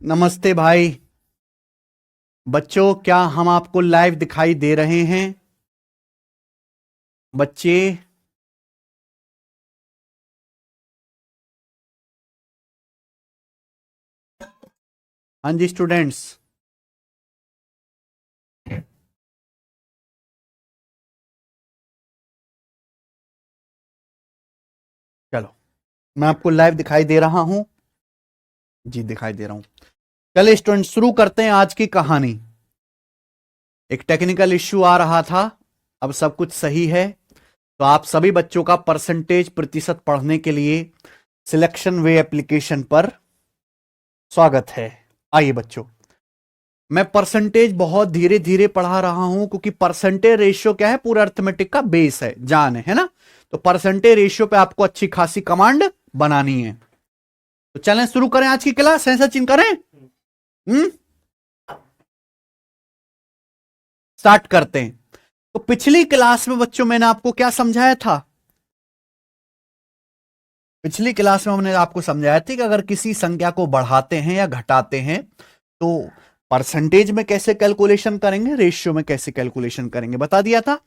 नमस्ते भाई। बच्चों, क्या हम आपको लाइव दिखाई दे रहे हैं? बच्चे, हाँ जी स्टूडेंट्स। चलो, मैं आपको लाइव दिखाई दे रहा हूं। जी दिखाई दे रहा हूं। चलिए स्टूडेंट, शुरू करते हैं आज की कहानी। एक टेक्निकल इश्यू आ रहा था, अब सब कुछ सही है। तो आप सभी बच्चों का परसेंटेज प्रतिशत पढ़ने के लिए सिलेक्शन वे एप्लीकेशन पर स्वागत है। आइए बच्चों, मैं परसेंटेज बहुत धीरे धीरे पढ़ा रहा हूं क्योंकि परसेंटेज रेशियो क्या है, पूरा अर्थमेटिक का बेस है, जान है ना। तो परसेंटेज रेशियो पे आपको अच्छी खासी कमांड बनानी है। तो चलें शुरू करें आज की क्लास। ऐसा चिन्ह करें, स्टार्ट करते हैं। तो पिछली क्लास में बच्चों मैंने आपको क्या समझाया था? पिछली क्लास में हमने आपको समझाया था कि अगर किसी संख्या को बढ़ाते हैं या घटाते हैं तो परसेंटेज में कैसे कैलकुलेशन करेंगे, रेशियो में कैसे कैलकुलेशन करेंगे, बता दिया था।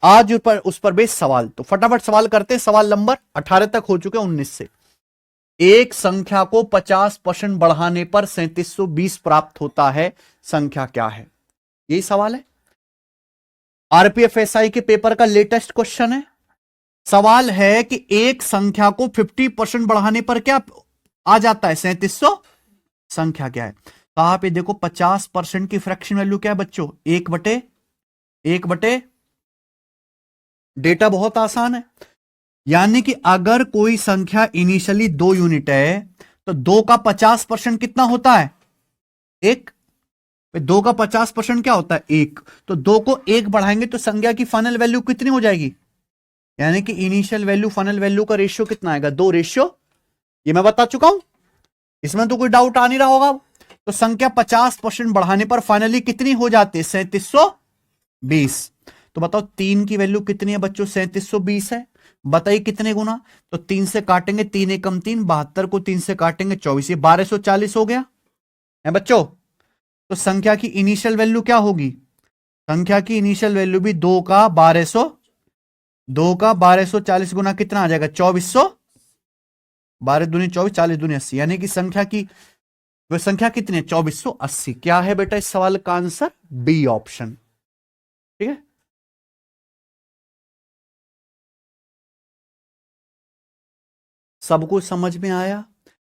आज उस पर बेस सवाल, तो फटाफट सवाल करते हैं। सवाल नंबर 18 तक हो चुके, 19 से। एक संख्या को 50% बढ़ाने पर 3720 प्राप्त होता है, संख्या क्या है? यही सवाल है। आरपीएफएसआई के पेपर का लेटेस्ट क्वेश्चन है। सवाल है कि एक संख्या को 50% बढ़ाने पर क्या आ जाता है, 3700, संख्या क्या है? तो आप ये देखो, 50% की फ्रैक्शन वैल्यू क्या है बच्चों? 1/1। डेटा बहुत आसान है। यानी कि अगर कोई संख्या इनिशियली 2 यूनिट है तो 2 का 50% कितना होता है? 1। 2 का 50% क्या होता है? 1। तो 2 को 1 बढ़ाएंगे तो संख्या की फाइनल वैल्यू कितनी हो जाएगी? यानी कि इनिशियल वैल्यू फाइनल वैल्यू का रेशियो कितना आएगा? 2 रेशियो। ये मैं बता चुका हूं, इसमें तो कोई डाउट आ नहीं रहा होगा। तो संख्या 50% बढ़ाने पर फाइनली कितनी हो जाती है? 3720। तो बताओ 3 की वैल्यू कितनी है बच्चों? 3720 है। बताइए कितने गुना? तो 3 से काटेंगे, 3 एकम 3, 72 को 3 से काटेंगे 24, ये 1240 हो गया है बच्चों। तो संख्या की इनिशियल वैल्यू क्या होगी? संख्या की इनिशियल वैल्यू भी 2 का 1240 गुना कितना आ जाएगा? 2400। 12 दूनी 24, 40 दूनी 80, यानी कि संख्या की वह संख्या कितनी है? 2480। क्या है बेटा इस सवाल का आंसर? B option. ठीक है, सबको समझ में आया?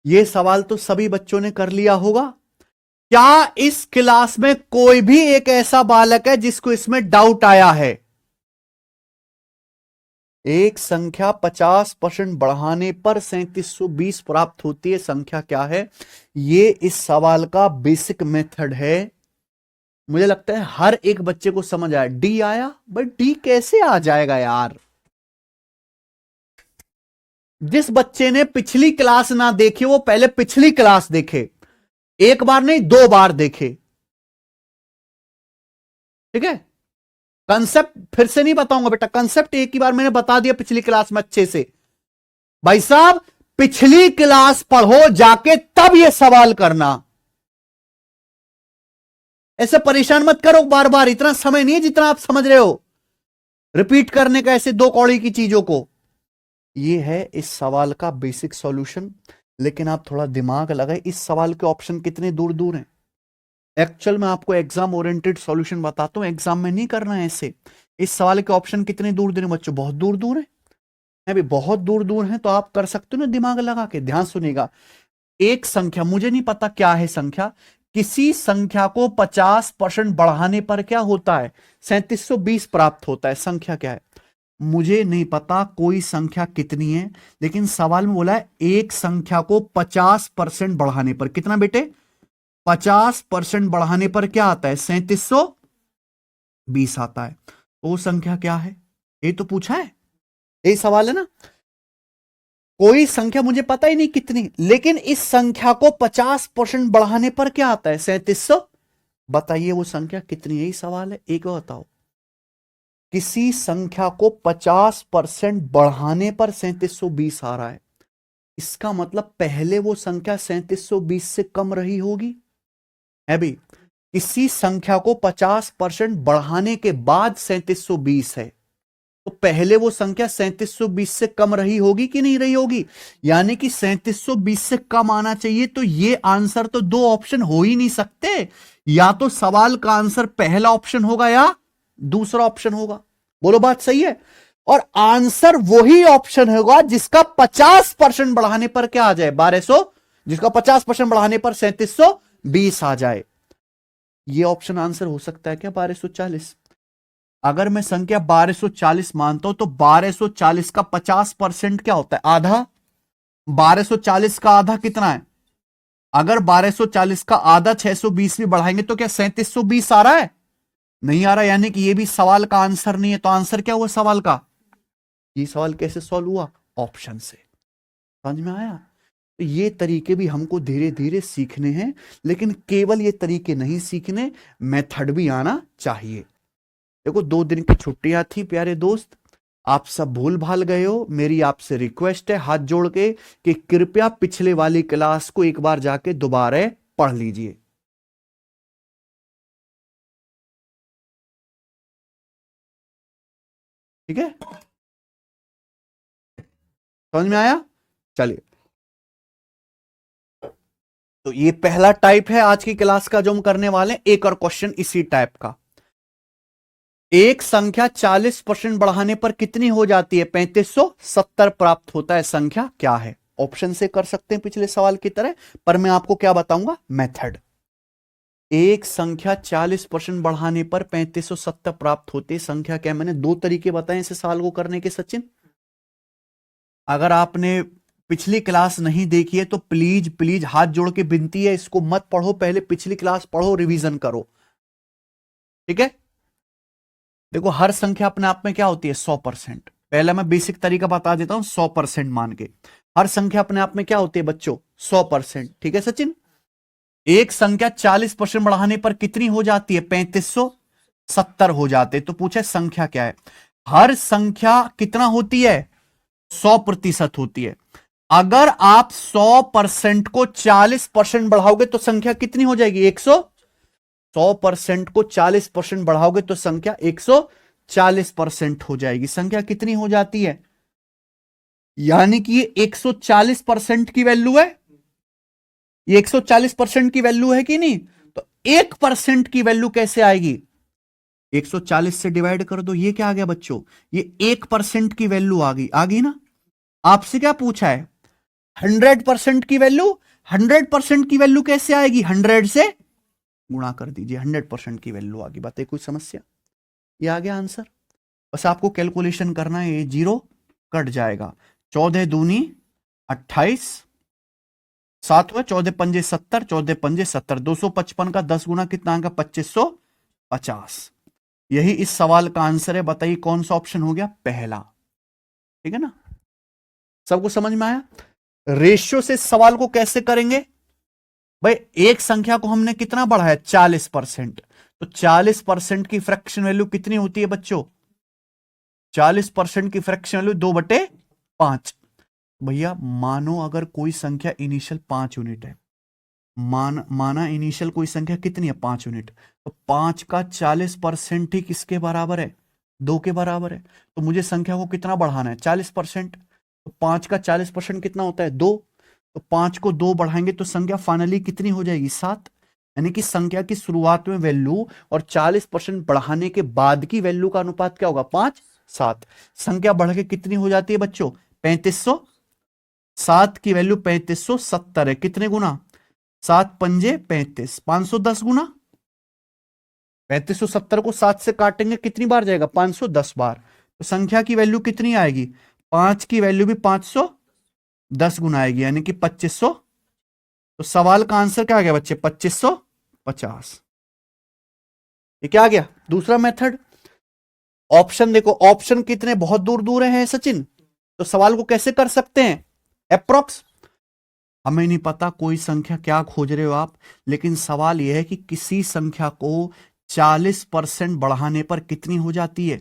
यह सवाल तो सभी बच्चों ने कर लिया होगा। क्या इस क्लास में कोई भी एक ऐसा बालक है जिसको इसमें डाउट आया है? एक संख्या 50% बढ़ाने पर 3720 प्राप्त होती है, संख्या क्या है? यह इस सवाल का बेसिक मेथड है। मुझे लगता है हर एक बच्चे को समझ आया। डी आया, बट डी कैसे आ जाएगा यार? जिस बच्चे ने पिछली क्लास ना देखी वो पहले पिछली क्लास देखे, एक बार नहीं 2 बार देखे। ठीक है, कंसेप्ट फिर से नहीं बताऊंगा बेटा, कंसेप्ट एक ही बार मैंने बता दिया पिछली क्लास में अच्छे से। भाई साहब, पिछली क्लास पढ़ो जाके, तब ये सवाल करना। ऐसे परेशान मत करो बार बार, इतना समय नहीं है जितना आप समझ रहे हो रिपीट करने का ऐसे 2 कौड़ी की चीजों को। ये है इस सवाल का बेसिक सॉल्यूशन। लेकिन आप थोड़ा दिमाग लगाए, इस सवाल के ऑप्शन कितने दूर दूर हैं। एक्चुअल में आपको एग्जाम ओरिएंटेड सॉल्यूशन बताता हूं, एग्जाम में नहीं करना है ऐसे। इस सवाल के ऑप्शन कितने दूर दूर हैं बच्चों? बहुत दूर दूर है। अभी बहुत दूर दूर हैं, तो आप कर सकते हो ना दिमाग लगा के। ध्यान सुनिएगा, एक संख्या, मुझे नहीं पता क्या है संख्या, किसी संख्या को 50% बढ़ाने पर क्या होता है? 3720 प्राप्त होता है, संख्या क्या है? मुझे नहीं पता कोई संख्या कितनी है, लेकिन सवाल में बोला है एक संख्या को 50% बढ़ाने पर कितना बेटे? 50% बढ़ाने पर क्या आता है? 3720 आता है। तो वो संख्या क्या है? ये तो पूछा है, यही सवाल है ना। कोई संख्या मुझे पता ही नहीं कितनी, लेकिन इस संख्या को 50% बढ़ाने पर क्या आता है? 3700। बताइए वो संख्या कितनी है? यही सवाल है। एक और बताओ, किसी संख्या को 50% बढ़ाने पर 3720 आ रहा है, इसका मतलब पहले वो संख्या 3720 से कम रही होगी। है भी, किसी संख्या को 50% बढ़ाने के बाद 3720 है, तो पहले वो संख्या 3720 से कम रही होगी कि नहीं रही होगी, यानी कि 3720 से कम आना चाहिए। तो ये आंसर तो दो ऑप्शन हो ही नहीं सकते, या तो सवाल का आंसर पहला ऑप्शन होगा या दूसरा ऑप्शन होगा। बोलो बात सही है। और आंसर वही ऑप्शन होगा जिसका 50% बढ़ाने पर क्या आ जाए, 1200, जिसका 50% बढ़ाने पर 3720 आ जाए। ये ऑप्शन आंसर हो सकता है क्या, 1240? अगर मैं संख्या 1240 मानता हूं तो 1240 का 50% क्या होता है, आधा। 1240 का आधा कितना है, अगर 1240 का आधा 620 भी बढ़ाएंगे तो क्या 3720 आ रहा है, नहीं आ रहा, यानी कि ये भी सवाल का आंसर नहीं है। तो आंसर क्या हुआ सवाल का, ये सवाल कैसे सॉल्व हुआ, ऑप्शन से। समझ में आया? तो ये तरीके भी हमको धीरे धीरे सीखने हैं, लेकिन केवल ये तरीके नहीं सीखने, मेथड भी आना चाहिए। देखो 2 दिन की छुट्टियां थी प्यारे दोस्त, आप सब भूल भाल गए हो। मेरी आपसे रिक्वेस्ट है हाथ जोड़ के कि कृपया पिछले वाली क्लास को एक बार जाके दोबारा पढ़ लीजिए। ठीक है, समझ में आया? चलिए, तो ये पहला टाइप है आज की क्लास का जो हम करने वाले हैं। एक और क्वेश्चन इसी टाइप का, एक संख्या 40% बढ़ाने पर कितनी हो जाती है, 3570 प्राप्त होता है, संख्या क्या है? ऑप्शन से कर सकते हैं पिछले सवाल की तरह, पर मैं आपको क्या बताऊंगा, मेथड। एक संख्या 40% बढ़ाने पर 3570 प्राप्त होती है, संख्या क्या? मैंने 2 तरीके बताए इस सवाल को करने के सचिन। अगर आपने पिछली क्लास नहीं देखी है तो प्लीज प्लीज हाथ जोड़ के विनती है, इसको मत पढ़ो, पहले पिछली क्लास पढ़ो, रिवीजन करो। ठीक है, देखो हर संख्या अपने आप में क्या होती है, 100%। पहले मैं बेसिक तरीका बता देता हूं, 100% मान के हर संख्या अपने आप में क्या होती है बच्चों, 100%। ठीक है सचिन, एक संख्या 40% बढ़ाने पर कितनी हो जाती है, 3570 हो जाते। तो पूछे संख्या क्या है, हर संख्या कितना होती है, 100% होती है। अगर आप 100% को 40% बढ़ाओगे तो संख्या कितनी हो जाएगी, 100। 100% को 40% बढ़ाओगे तो संख्या 140% हो जाएगी। संख्या कितनी हो जाती है, यानी कि ये 140% की वैल्यू है, ये 140% की वैल्यू है कि नहीं? तो 1% की वैल्यू कैसे आएगी, 140 से डिवाइड कर दो, ये क्या आ गया बच्चों, ये 1% की वैल्यू आ गई ना। आपसे क्या पूछा है, 100% की वैल्यू, 100% की वैल्यू कैसे आएगी, 100 से गुणा कर दीजिए, 100% की वैल्यू आ गई। बात है कोई समस्या, ये आ गया आंसर। बस आपको कैलकुलेशन करना है, ये 0 कट जाएगा, 14 दूनी 28, 7 हुआ, 14 पंजे 70, 14 पंजे 70, 255 का 10 गुना कितना आएगा, 2550। यही इस सवाल का आंसर है। बताइए कौन सा ऑप्शन हो गया, पहला। ठीक है ना, सबको समझ में आया? रेशियो से सवाल को कैसे करेंगे भाई, एक संख्या को हमने कितना बढ़ाया, 40%, तो 40% की फ्रैक्शन वैल्यू कितनी होती है बच्चों, 40% की फ्रैक्शन वैल्यू 2/5। भैया मानो अगर कोई संख्या इनिशियल 5 यूनिट है, माना इनिशियल कोई संख्या कितनी है, 5 यूनिट, तो 5 का 40% ही किसके बराबर है, 2 के बराबर है। तो मुझे संख्या को कितना बढ़ाना है, 40%। तो 5 का 40% कितना होता है, 2। तो 5 को 2 बढ़ाएंगे तो संख्या फाइनली कितनी हो जाएगी, 7। यानी कि संख्या की शुरुआत में वैल्यू और 40% बढ़ाने के बाद की वैल्यू का अनुपात क्या होगा, 5, 7। संख्या बढ़ के कितनी हो जाती है बच्चों, 3500। 7 की वैल्यू 3570 है, कितने गुना, 7 पंजे 35, 510 गुना। 3570 को 7 से काटेंगे कितनी बार जाएगा, 510 बार। तो संख्या की वैल्यू कितनी आएगी, 5 की वैल्यू भी 510 गुना आएगी, यानी कि 2500। तो सवाल का आंसर क्या आ गया बच्चे, 2550। ये क्या आ गया, दूसरा मेथड। ऑप्शन देखो, ऑप्शन कितने बहुत दूर दूर हैं सचिन, तो सवाल को कैसे कर सकते हैं, अप्रोक्स। हमें नहीं पता कोई संख्या क्या खोज रहे हो आप, लेकिन सवाल यह है कि किसी संख्या को 40% बढ़ाने पर कितनी हो जाती है,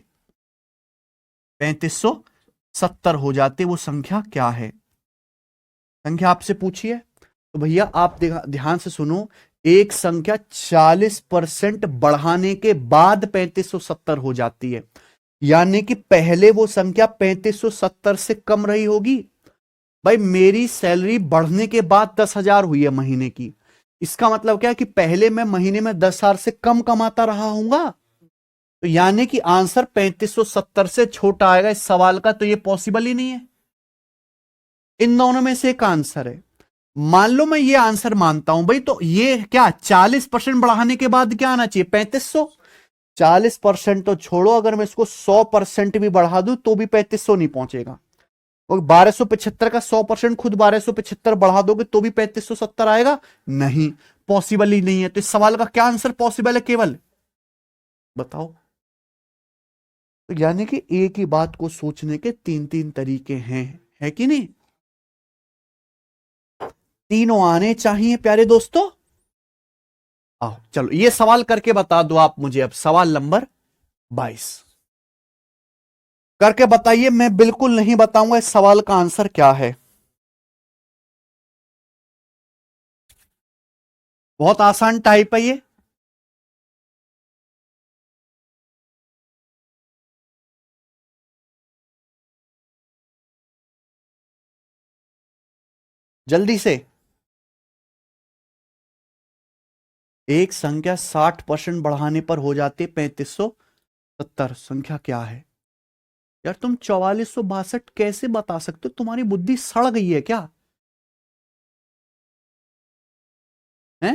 3570 हो जाते, वो संख्या क्या है। संख्या आपसे पूछिए तो भैया आप ध्यान से सुनो, एक संख्या 40% बढ़ाने के बाद 3570 हो जाती है, यानी कि पहले वो संख्या 3570 से कम रही होगी। भाई मेरी सैलरी बढ़ने के बाद 10,000 हुई है महीने की, इसका मतलब क्या है कि पहले मैं महीने में 10,000 से कम कमाता रहा हूंगा, तो यानी कि आंसर 3570 से छोटा आएगा इस सवाल का, तो ये पॉसिबल ही नहीं है। इन दोनों में से एक आंसर है। मान लो मैं ये आंसर मानता हूं भाई, तो ये क्या 40% बढ़ाने के बाद क्या आना चाहिए 3500। 40% तो छोड़ो, अगर मैं इसको 100% भी बढ़ा दूं तो भी 3500 नहीं पहुंचेगा। और 1275 का 100% खुद 1275 बढ़ा दोगे तो भी 3570 आएगा, नहीं, पॉसिबल ही नहीं है। तो इस सवाल का क्या आंसर पॉसिबल है केवल, बताओ। तो यानी कि एक ही बात को सोचने के तीन तीन तरीके हैं, है कि नहीं? तीनों आने चाहिए प्यारे दोस्तों। आओ चलो ये सवाल करके बता दो आप मुझे, अब सवाल नंबर 22 करके बताइए। मैं बिल्कुल नहीं बताऊंगा इस सवाल का आंसर क्या है। बहुत आसान टाइप है ये। जल्दी से। एक संख्या 60% बढ़ाने पर हो जाती है 3570, संख्या क्या है? यार तुम 4462 कैसे बता सकते हो? तुम्हारी बुद्धि सड़ गई है क्या? है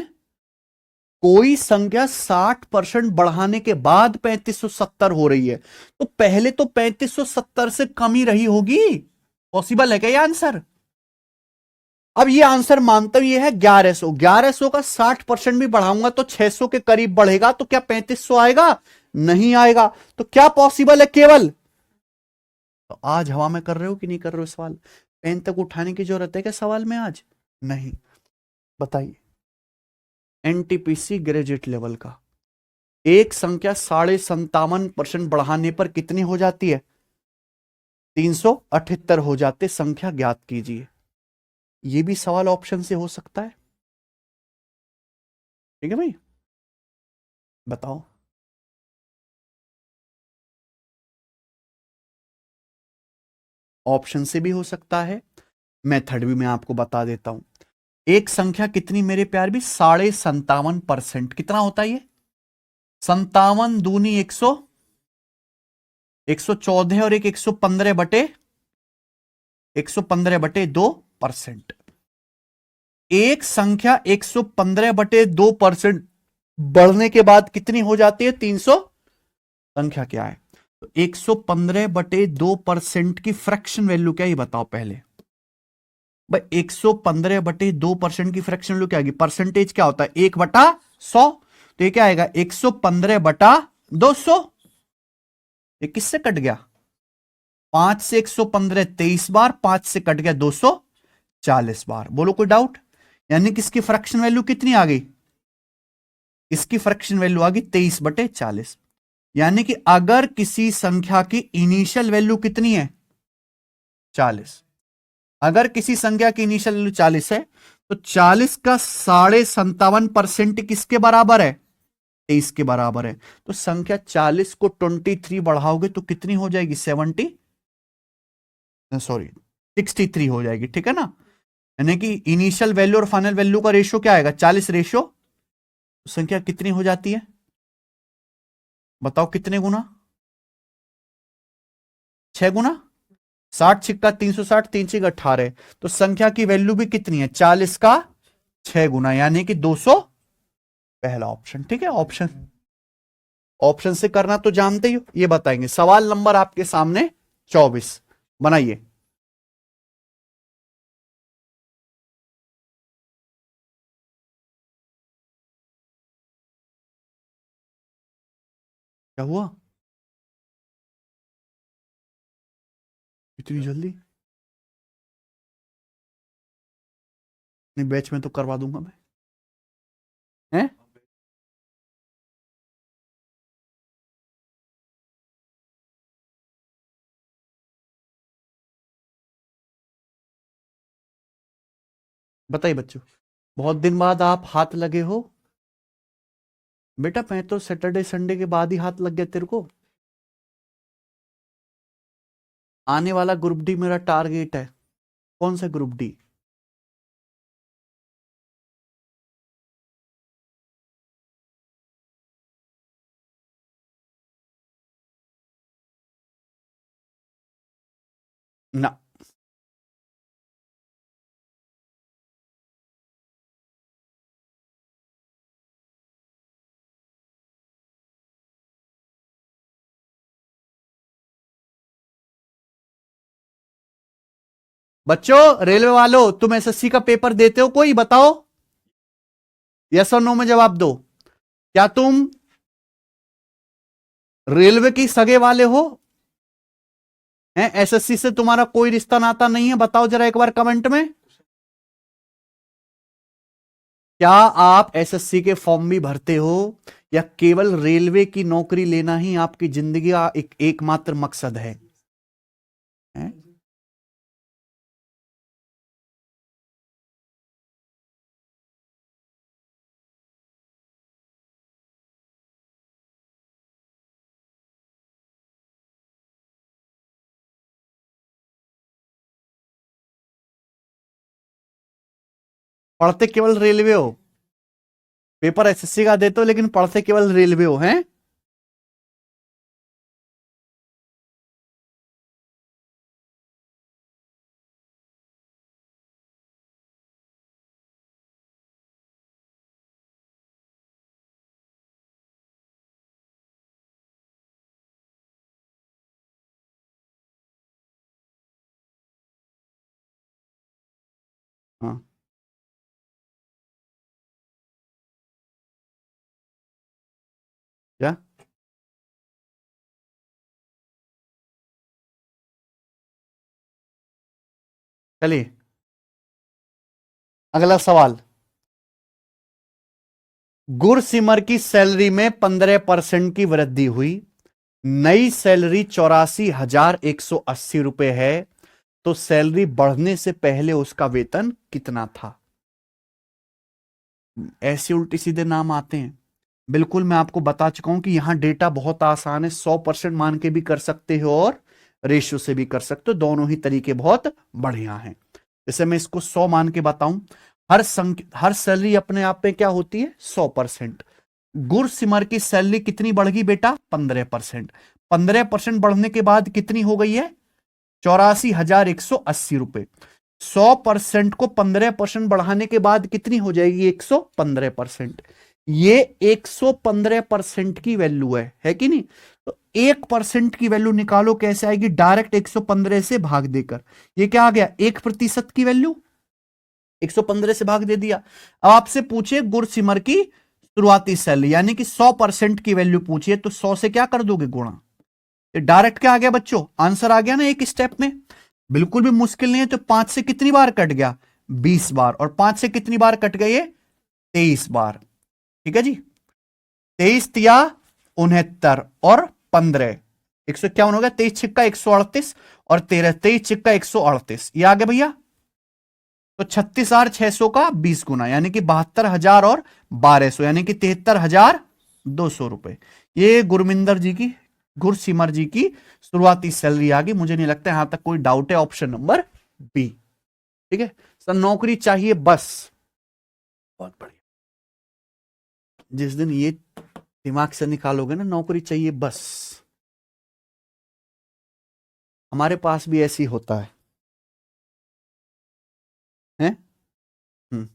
कोई संख्या 60% बढ़ाने के बाद 3570 हो रही है, तो पहले तो 3570 से कम ही रही होगी। पॉसिबल है क्या ये आंसर? अब ये आंसर मानता हूं, ये है 1100। 1100 का 60% भी बढ़ाऊंगा तो 600 के करीब बढ़ेगा, तो क्या 3500 आएगा? नहीं आएगा। तो क्या पॉसिबल है केवल? तो आज हवा में कर रहे हो कि नहीं कर रहे हो सवाल? पेन तक उठाने की जरूरत है क्या सवाल में आज? नहीं। बताइए। एनटीपीसी ग्रेजुएट लेवल का एक संख्या 57.5% बढ़ाने पर कितनी हो जाती है? 378 हो जाते, संख्या ज्ञात कीजिए। यह भी सवाल ऑप्शन से हो सकता है। ठीक है भाई, बताओ। ऑप्शन से भी हो सकता है, मेथड भी मैं आपको बता देता हूं। एक संख्या कितनी मेरे प्यार भी 57.5%, कितना होता है ये? 57 दूनी 100, 114 और एक 115/2%। एक संख्या 115/2% बढ़ने के बाद कितनी हो जाती है 300, संख्या क्या है? तो 115/2% की फ्रैक्शन वैल्यू क्या, ये बताओ पहले। भाई 115/2% की फ्रैक्शन वैल्यू क्या आएगी? परसेंटेज क्या होता है? 1/100। तो ये क्या आएगा? 115/200। ये किससे कट गया? 5 से 115 23 बार, 5 से कट गया 240 बार। बोलो कोई डाउट? यानी कि इसकी फ्रैक्शन वैल्यू कितनी आ गई? इसकी फ्रैक्शन वैल्यू आ गई 23/40। यानी कि अगर किसी संख्या की इनिशियल वैल्यू कितनी है 40, अगर किसी संख्या की इनिशियल वैल्यू 40 है, तो 40 का 57.5% किसके बराबर है? 23 के बराबर है। तो संख्या 40 को 23 बढ़ाओगे तो कितनी हो जाएगी? 63 हो जाएगी, ठीक है ना? यानी कि इनिशियल वैल्यू और फाइनल वैल्यू का रेशियो क्या आएगा? 40 रेशियो। संख्या कितनी हो जाती है? बताओ कितने गुना? 6 गुना। 60 6 360, 3 6 18। तो संख्या की वैल्यू भी कितनी है? 40 का 6 गुना, यानी कि 200। पहला ऑप्शन ठीक है। ऑप्शन ऑप्शन से करना तो जानते ही हो, ये बताएंगे। सवाल नंबर आपके सामने 24 बनाइए। क्या हुआ इतनी जल्दी? नहीं, बैच में तो करवा दूंगा मैं। हैं? बताइए बच्चों, बहुत दिन बाद आप हाथ लगे हो। बेटा मैं तो सैटरडे संडे के बाद ही हाथ लग गया तेरे को। आने वाला ग्रुप डी मेरा टारगेट है। कौन सा ग्रुप डी? ना। बच्चों, रेलवे वालों, तुम एसएससी का पेपर देते हो? कोई बताओ, यस और नो में जवाब दो। क्या तुम रेलवे की सगे वाले हो? हैं? एसएससी से तुम्हारा कोई रिश्ता नाता नहीं है? बताओ जरा एक बार कमेंट में। क्या आप एसएससी के फॉर्म भी भरते हो, या केवल रेलवे की नौकरी लेना ही आपकी जिंदगी का एकमात्र मकसद है? हैं? पढ़ते केवल रेलवे हो? पेपर एसएससी का देते हो लेकिन पढ़ते केवल रेलवे हो? हैं? हाँ। क्या? चलिए, अगला सवाल। गुरसिमर की सैलरी में 15% की वृद्धि हुई। नई सैलरी 84,180 रुपए है। तो सैलरी बढ़ने से पहले उसका वेतन कितना था? ऐसे उल्टे सीधे नाम आते हैं। बिल्कुल, मैं आपको बता चुका हूं कि यहां डेटा बहुत आसान है। 100% मान के भी कर सकते हो और रेशियो से भी कर सकते हो। दोनों ही तरीके बहुत बढ़िया हैं। जैसे मैं इसको 100 मान के बताऊं, हर सैलरी अपने आप में क्या होती है? 100%। गुरसिमर की सैलरी कितनी बढ़ गई बेटा? 15%। 15% बढ़ने के बाद कितनी हो गई है? 84,180 रुपए। 100% को 15% बढ़ाने के बाद कितनी हो जाएगी? 115%। ये 115% की वैल्यू है कि नहीं? तो 1% की वैल्यू निकालो, कैसे आएगी? डायरेक्ट 115 से भाग देकर। ये क्या आ गया? 1% की वैल्यू 115 से भाग दे दिया। अब आपसे पूछे गुरसिमर की शुरुआती सैलरी, यानी कि 100% की वैल्यू पूछिए, तो 100 से क्या कर दोगे? गुणा। डायरेक्ट क्या आ गया बच्चों? आंसर आ गया ना एक स्टेप में। बिल्कुल भी मुश्किल नहीं है। तो 5 से कितनी बार कट गया? 20 बार। और 5 से कितनी बार कट गए? 23 बार। ठीक है जी। 23 तिया 69 और 15, 151 हो गया। 23 छिक्का 138 और 13, 23 छिक्का 138, ये आ गया भैया। तो 36,600 का 20 गुना, यानी कि 72,000 और 1200, यानी कि 73,200 रुपए। ये गुरमिंदर जी की, गुरसिमर जी की शुरुआती सैलरी आ गई। मुझे नहीं लगता यहां तक कोई डाउट है। Option number B. ठीक है सर, नौकरी चाहिए बस। बहुत बढ़िया। जिस दिन ये दिमाग से निकालोगे ना, नौकरी चाहिए बस, हमारे पास भी ऐसी होता है। हैं? हम्म।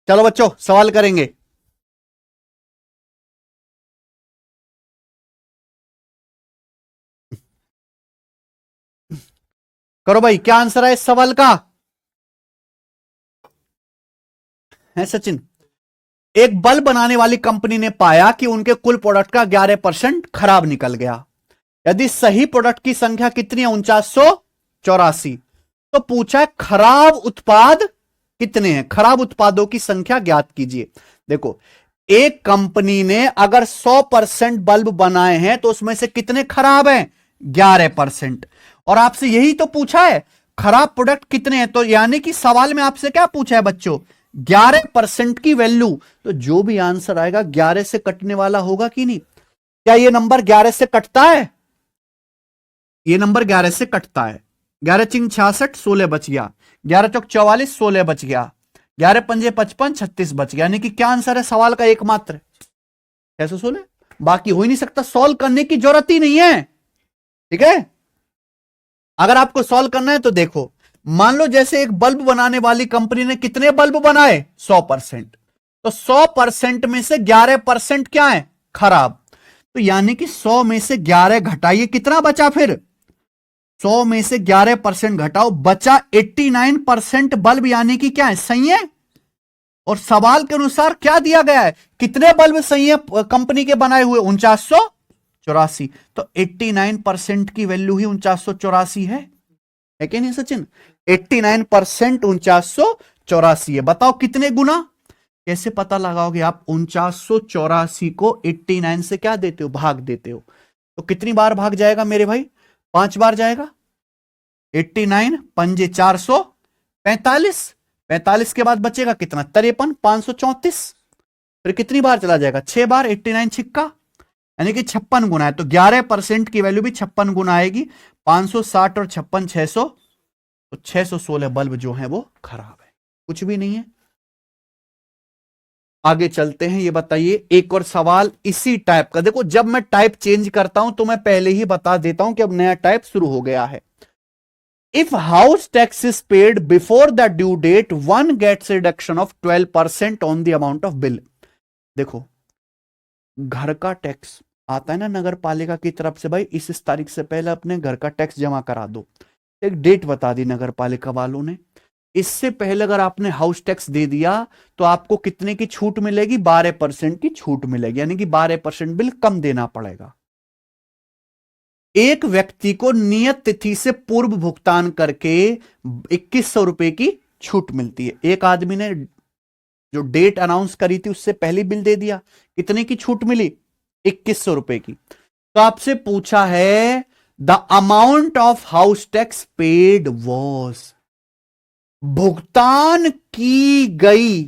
चलो बच्चों सवाल करेंगे। करो भाई, क्या आंसर है इस सवाल का? है सचिन? एक बल्ब बनाने वाली कंपनी ने पाया कि उनके कुल प्रोडक्ट का 11% खराब निकल गया। यदि सही प्रोडक्ट की संख्या कितनी है? 4984। तो पूछा है खराब उत्पाद कितने हैं, खराब उत्पादों की संख्या ज्ञात कीजिए। देखो, एक कंपनी ने अगर 100% बल्ब बनाए हैं तो उसमें से कितने खराब हैं? 11%। और आपसे यही तो पूछा है खराब प्रोडक्ट कितने हैं, तो यानी कि सवाल में आपसे क्या पूछा है बच्चों? 11% की वैल्यू। तो जो भी आंसर आएगा 11 से कटने वाला होगा कि नहीं? क्या ये नंबर 11 से कटता है? ये नंबर 11 से कटता है। 11 चिंग 66, 16 बच गया। 11 चौक 44, 16 बच गया। 11 पंजे 55, 36 बच गया। यानी कि क्या आंसर है सवाल का? एकमात्र 616। बाकी हो ही नहीं सकता, सॉल्व करने की जरूरत ही नहीं है। ठीक है, अगर आपको सॉल्व करना है तो देखो, मान लो जैसे एक बल्ब बनाने वाली कंपनी ने कितने बल्ब बनाए? 100%। तो 100% में से 11% क्या है? खराब। तो यानी कि 100 में से 11 घटाइए, कितना बचा फिर? 100 में से 11% घटाओ, बचा 89% बल्ब, यानी कि क्या है? सही है। और सवाल के अनुसार क्या दिया गया है? कितने बल्ब सही है कंपनी के बनाए हुए? 4984। तो 89% की वैल्यू ही 4984 है कि नहीं सचिन? 89% 4984 है। बताओ कितने गुना? कैसे पता लगाओगे आप? 4984 को 89 से क्या देते हो? भाग देते हो। तो कितनी बार भाग जाएगा मेरे भाई? 5 बार जाएगा। 89 पंजे 445, 45 के बाद बचेगा कितना? 53, 534। फिर कितनी बार चला जाएगा? 6 बार। 89 छिक्का, यानी कि 56 गुना है। तो 11% की वैल्यू भी 56 गुना आएगी। 560 और 56 600, तो 616 बल्ब जो है वो खराब है। कुछ भी नहीं है। आगे चलते हैं। ये बताइए एक और सवाल इसी टाइप का। देखो, जब मैं टाइप चेंज करता हूं तो मैं पहले ही बता देता हूं कि अब नया टाइप शुरू हो गया है। If house tax is paid before the due date, one gets a reduction of 12% on the amount of bill. देखो, घर का टैक्स आता है ना नगर पालिका की तरफ से, भाई इस तारीख से पहले अपने घर का टैक्स जमा करा दो। एक डेट बता दी नगर पालिका वालों ने। इससे पहले अगर आपने हाउस टैक्स दे दिया तो आपको कितने की छूट मिलेगी? 12% की छूट मिलेगी, यानी कि 12% बिल कम देना पड़ेगा। एक व्यक्ति को नियत तिथि से पूर्व भुगतान करके 2100 रुपए की छूट मिलती है। एक आदमी ने जो डेट अनाउंस करी थी उससे पहले बिल दे दिया, कितने की छूट मिली? 2100 रुपए की। तो आपसे पूछा है the amount of house tax paid was, भुगतान की गई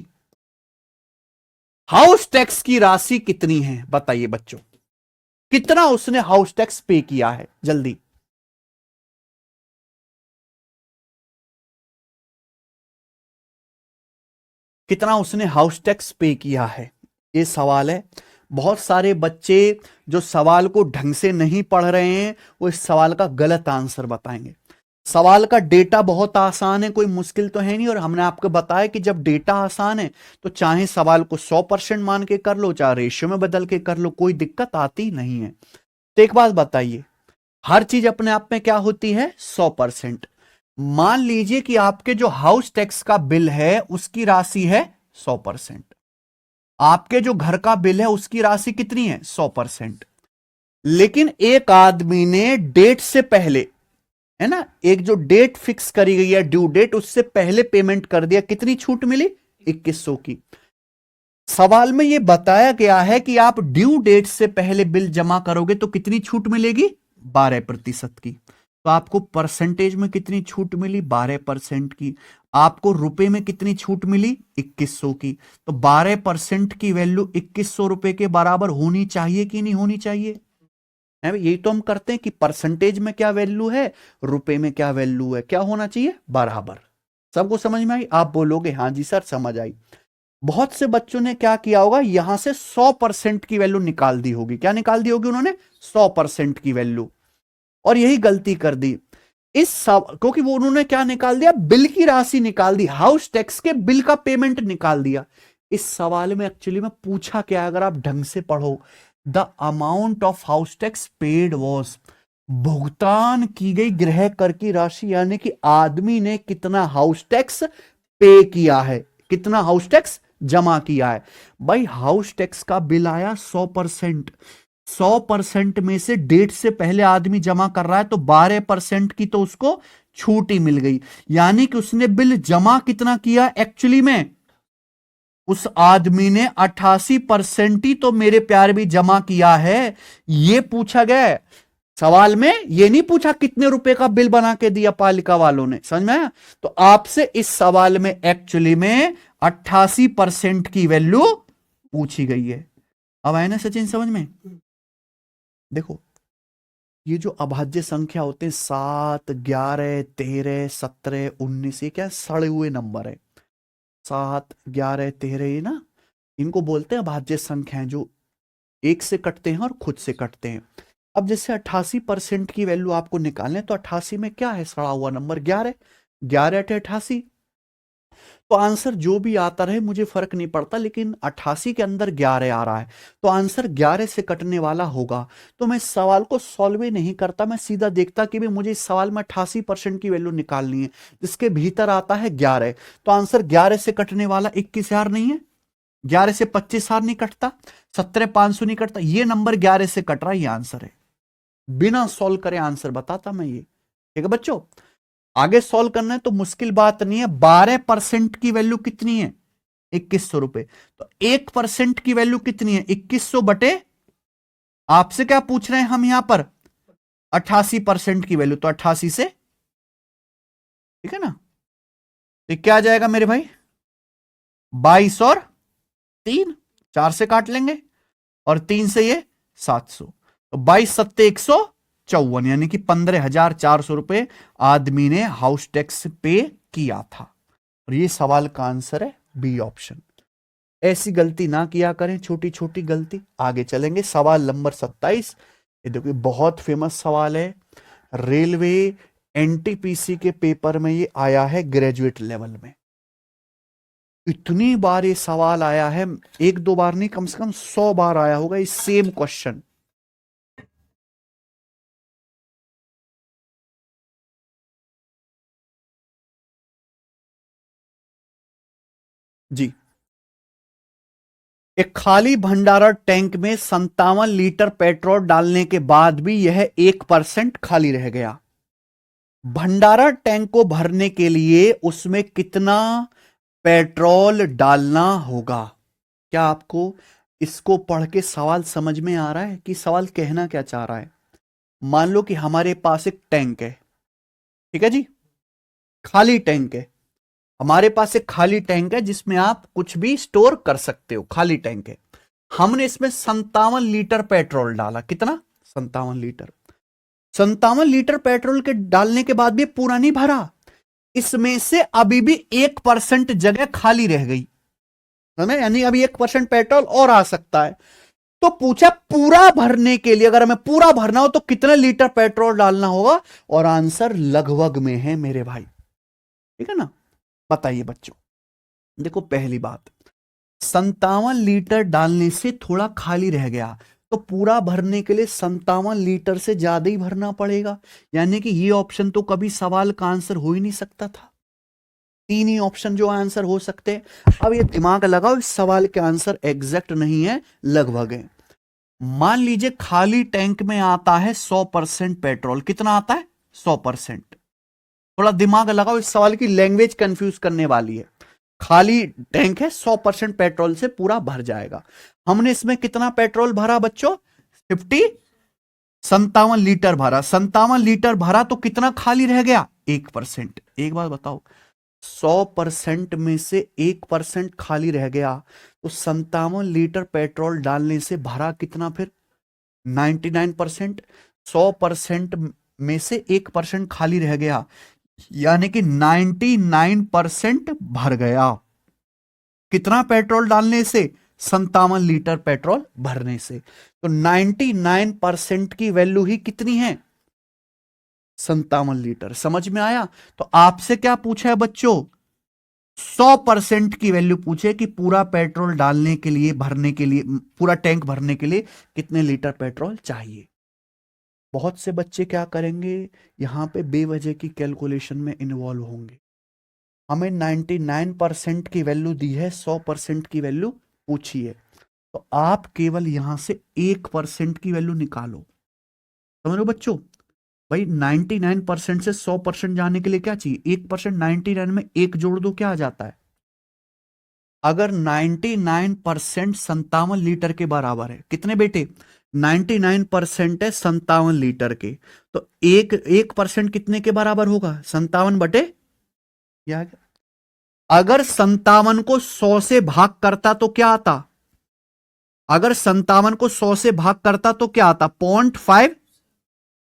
हाउस टैक्स की राशि कितनी है? बताइए बच्चों, कितना उसने हाउस टैक्स पे किया है? जल्दी। कितना उसने हाउस टैक्स पे किया है, ये सवाल है। बहुत सारे बच्चे जो सवाल को ढंग से नहीं पढ़ रहे हैं वो इस सवाल का गलत आंसर बताएंगे। सवाल का डेटा बहुत आसान है, कोई मुश्किल तो है नहीं। और हमने आपको बताया कि जब डेटा आसान है तो चाहे सवाल को 100% मान के कर लो, चाहे रेशियो में बदल के कर लो, कोई दिक्कत आती नहीं है। तो एक बात बताइए, हर चीज अपने आप में क्या होती है? 100%। मान लीजिए कि आपके जो हाउस टैक्स का बिल है उसकी राशि है 100%। आपके जो घर का बिल है उसकी राशि कितनी है? 100%। लेकिन एक आदमी ने डेट से पहले, है ना, एक जो डेट फिक्स करी गई है ड्यू डेट, उससे पहले पेमेंट कर दिया। कितनी छूट मिली? 2100 की। सवाल में यह बताया गया है कि आप ड्यू डेट से पहले बिल जमा करोगे तो कितनी छूट मिलेगी? 12% की। तो आपको परसेंटेज में कितनी छूट मिली? 12% की। आपको रुपए में कितनी छूट मिली? 2100 की। तो 12% की वैल्यू 2100 रुपए के बराबर होनी चाहिए कि नहीं होनी चाहिए? यही तो हम करते हैं कि परसेंटेज में क्या वैल्यू है, रुपए में क्या वैल्यू है, क्या होना चाहिए? बराबर। सबको समझ में आई? आप बोलोगे हाँ जी सर समझ आई। बहुत से बच्चों ने क्या किया होगा, यहां से 100% की वैल्यू निकाल दी होगी। क्या निकाल दी होगी उन्होंने? 100% की वैल्यू। और यही गलती कर दी। क्योंकि वो उन्होंने क्या निकाल दिया, बिल की राशि निकाल दी, हाउस टैक्स के बिल का पेमेंट निकाल दिया। इस सवाल में एक्चुअली में पूछा क्या है, अगर आप ढंग से पढ़ो, the amount of house tax paid was, भुगतान की गई गृह कर की राशि, यानी कि आदमी ने कितना हाउस टैक्स पे किया है, कितना हाउस टैक्स जमा किया है। भाई हाउस टैक्स का बिल आया 100%, 100% में से डेट से पहले आदमी जमा कर रहा है, तो 12% की तो उसको छूट ही मिल गई, यानी कि उसने बिल जमा कितना किया एक्चुअली में, उस आदमी ने 88% ही तो मेरे प्यार भी जमा किया है। ये पूछा गया है सवाल में, ये नहीं पूछा कितने रुपए का बिल बना के दिया पालिका वालों ने, समझ में आया? तो आपसे इस सवाल में एक्चुअली में 88% की वैल्यू पूछी गई है। अब आए ना सचिन समझ में? देखो ये जो अभाज्य संख्या होते हैं 7, 11, 13, 17, 19, ये क्या सड़े हुए नंबर है। 7, 11, 13 ये ना, इनको बोलते हैं अभाज्य संख्याएं, जो एक से कटते हैं और खुद से कटते हैं। अब जैसे 88% की वैल्यू आपको निकालने, तो 88 में क्या है सड़ा हुआ नंबर, 11, 11 अठे 88। तो आंसर जो भी आता रहे मुझे फर्क नहीं पड़ता, लेकिन 88 के अंदर 11 आ रहा है, तो आंसर 11 से कटने वाला होगा। तो मैं इस सवाल को सॉल्व ही नहीं करता, मैं सीधा देखता कि भी मुझे इस सवाल में 88% की वैल्यू निकालनी है, जिसके भीतर आता है 11। तो आंसर 11 से कटने वाला 21,000 नहीं है, 11 से 25,000 नहीं कटता, 17,500 नहीं कटता, ये नंबर 11 से कट रहा है, ये आंसर है। बिना सॉल्व करे आंसर बताता मैं ये, ठीक है बच्चों? आगे सॉल्व करना है तो मुश्किल बात नहीं है। 12% की वैल्यू कितनी है, 2100 रुपए, तो 1% की वैल्यू कितनी है, 2100 बटे, आपसे क्या पूछ रहे हैं हम यहां पर, 88% की वैल्यू, तो 88 से, ठीक है ना? तो क्या आ जाएगा मेरे भाई, 22 और 3, 4 से काट लेंगे, और 3 से ये 700, तो 22 सत्ते 154, यानी कि 15,400 रुपए आदमी ने हाउस टैक्स पे किया था। और ये सवाल का आंसर है बी ऑप्शन। ऐसी गलती ना किया करें, छोटी छोटी गलती। आगे चलेंगे, सवाल नंबर 27। ये देखिए बहुत फेमस सवाल है, रेलवे एनटीपीसी के पेपर में ये आया है ग्रेजुएट लेवल में। इतनी बार ये सवाल आया है, एक दो बार नहीं, कम से कम 100 बार आया होगा ये सेम क्वेश्चन। जी, एक खाली भंडारण टैंक में 57 लीटर पेट्रोल डालने के बाद भी यह 1% खाली रह गया। भंडारण टैंक को भरने के लिए उसमें कितना पेट्रोल डालना होगा? क्या आपको इसको पढ़ के सवाल समझ में आ रहा है कि सवाल कहना क्या चाह रहा है? मान लो कि हमारे पास एक टैंक है, ठीक है जी, खाली टैंक है, हमारे पास एक खाली टैंक है जिसमें आप कुछ भी स्टोर कर सकते हो, खाली टैंक है। हमने इसमें 57 लीटर पेट्रोल डाला, कितना, 57 लीटर। 57 लीटर पेट्रोल के डालने के बाद भी पूरा नहीं भरा, इसमें से अभी भी 1% जगह खाली रह गई, यानी अभी 1% पेट्रोल और आ सकता है। तो पूछा पूरा भरने के लिए, अगर हमें पूरा भरना हो तो कितने लीटर पेट्रोल डालना होगा, और आंसर लगभग में है मेरे भाई, ठीक है ना? बताइए बच्चों। देखो पहली बात, 57 लीटर डालने से थोड़ा खाली रह गया, तो पूरा भरने के लिए 57 लीटर से ज्यादा ही भरना पड़ेगा, यानी कि ये ऑप्शन तो कभी सवाल का आंसर हो ही नहीं सकता था। 3 ही ऑप्शन जो आंसर हो सकते हैं। अब ये दिमाग लगाओ, इस सवाल के आंसर एग्जैक्ट नहीं है, लगभग है। मान लीजिए खाली टैंक में आता है 100% पेट्रोल, कितना आता है, 100%। थोड़ा दिमाग लगाओ, इस सवाल की लैंग्वेज कंफ्यूज करने वाली है। खाली टैंक है, 100% पेट्रोल से पूरा भर जाएगा। हमने इसमें कितना पेट्रोल भरा बच्चों, 57 लीटर भरा, 57 लीटर भरा तो कितना खाली रह गया, 1%। एक बात बताओ, 100% में से 1% खाली रह गया, तो 57 लीटर पेट्रोल डालने से भरा कितना फिर, 99%। 100% में से 1% खाली रह गया, यानी कि 99% भर गया। कितना पेट्रोल डालने से, 57 लीटर पेट्रोल भरने से। तो 99% की वैल्यू ही कितनी है, 57 लीटर। समझ में आया? तो आपसे क्या पूछा है बच्चों? 100% की वैल्यू पूछे कि पूरा पेट्रोल डालने के लिए, भरने के लिए, पूरा टैंक भरने के लिए कितने लीटर पेट्रोल चाहिए। बहुत से बच्चे क्या करेंगे, यहां पे बेवजह की कैलकुलेशन में इन्वॉल्व होंगे। हमें 99% की वैल्यू दी है, 100% की वैल्यू पूछी है, तो आप केवल यहां से 1% की वैल्यू निकालो। समझ रहे हो बच्चों? भाई 99% से 100% जाने के लिए क्या चाहिए? 1%। 99 में एक जोड़ दो, क्या आ जाता है? अगर 99% 57 लीटर के बराबर है, कितने बेटे? 99% है 57 लीटर के, तो 1% कितने के बराबर होगा? 57 बटे, क्या? अगर 57 को 100 से भाग करता तो क्या आता? अगर 57 को 100 से भाग करता तो क्या आता? 0.5।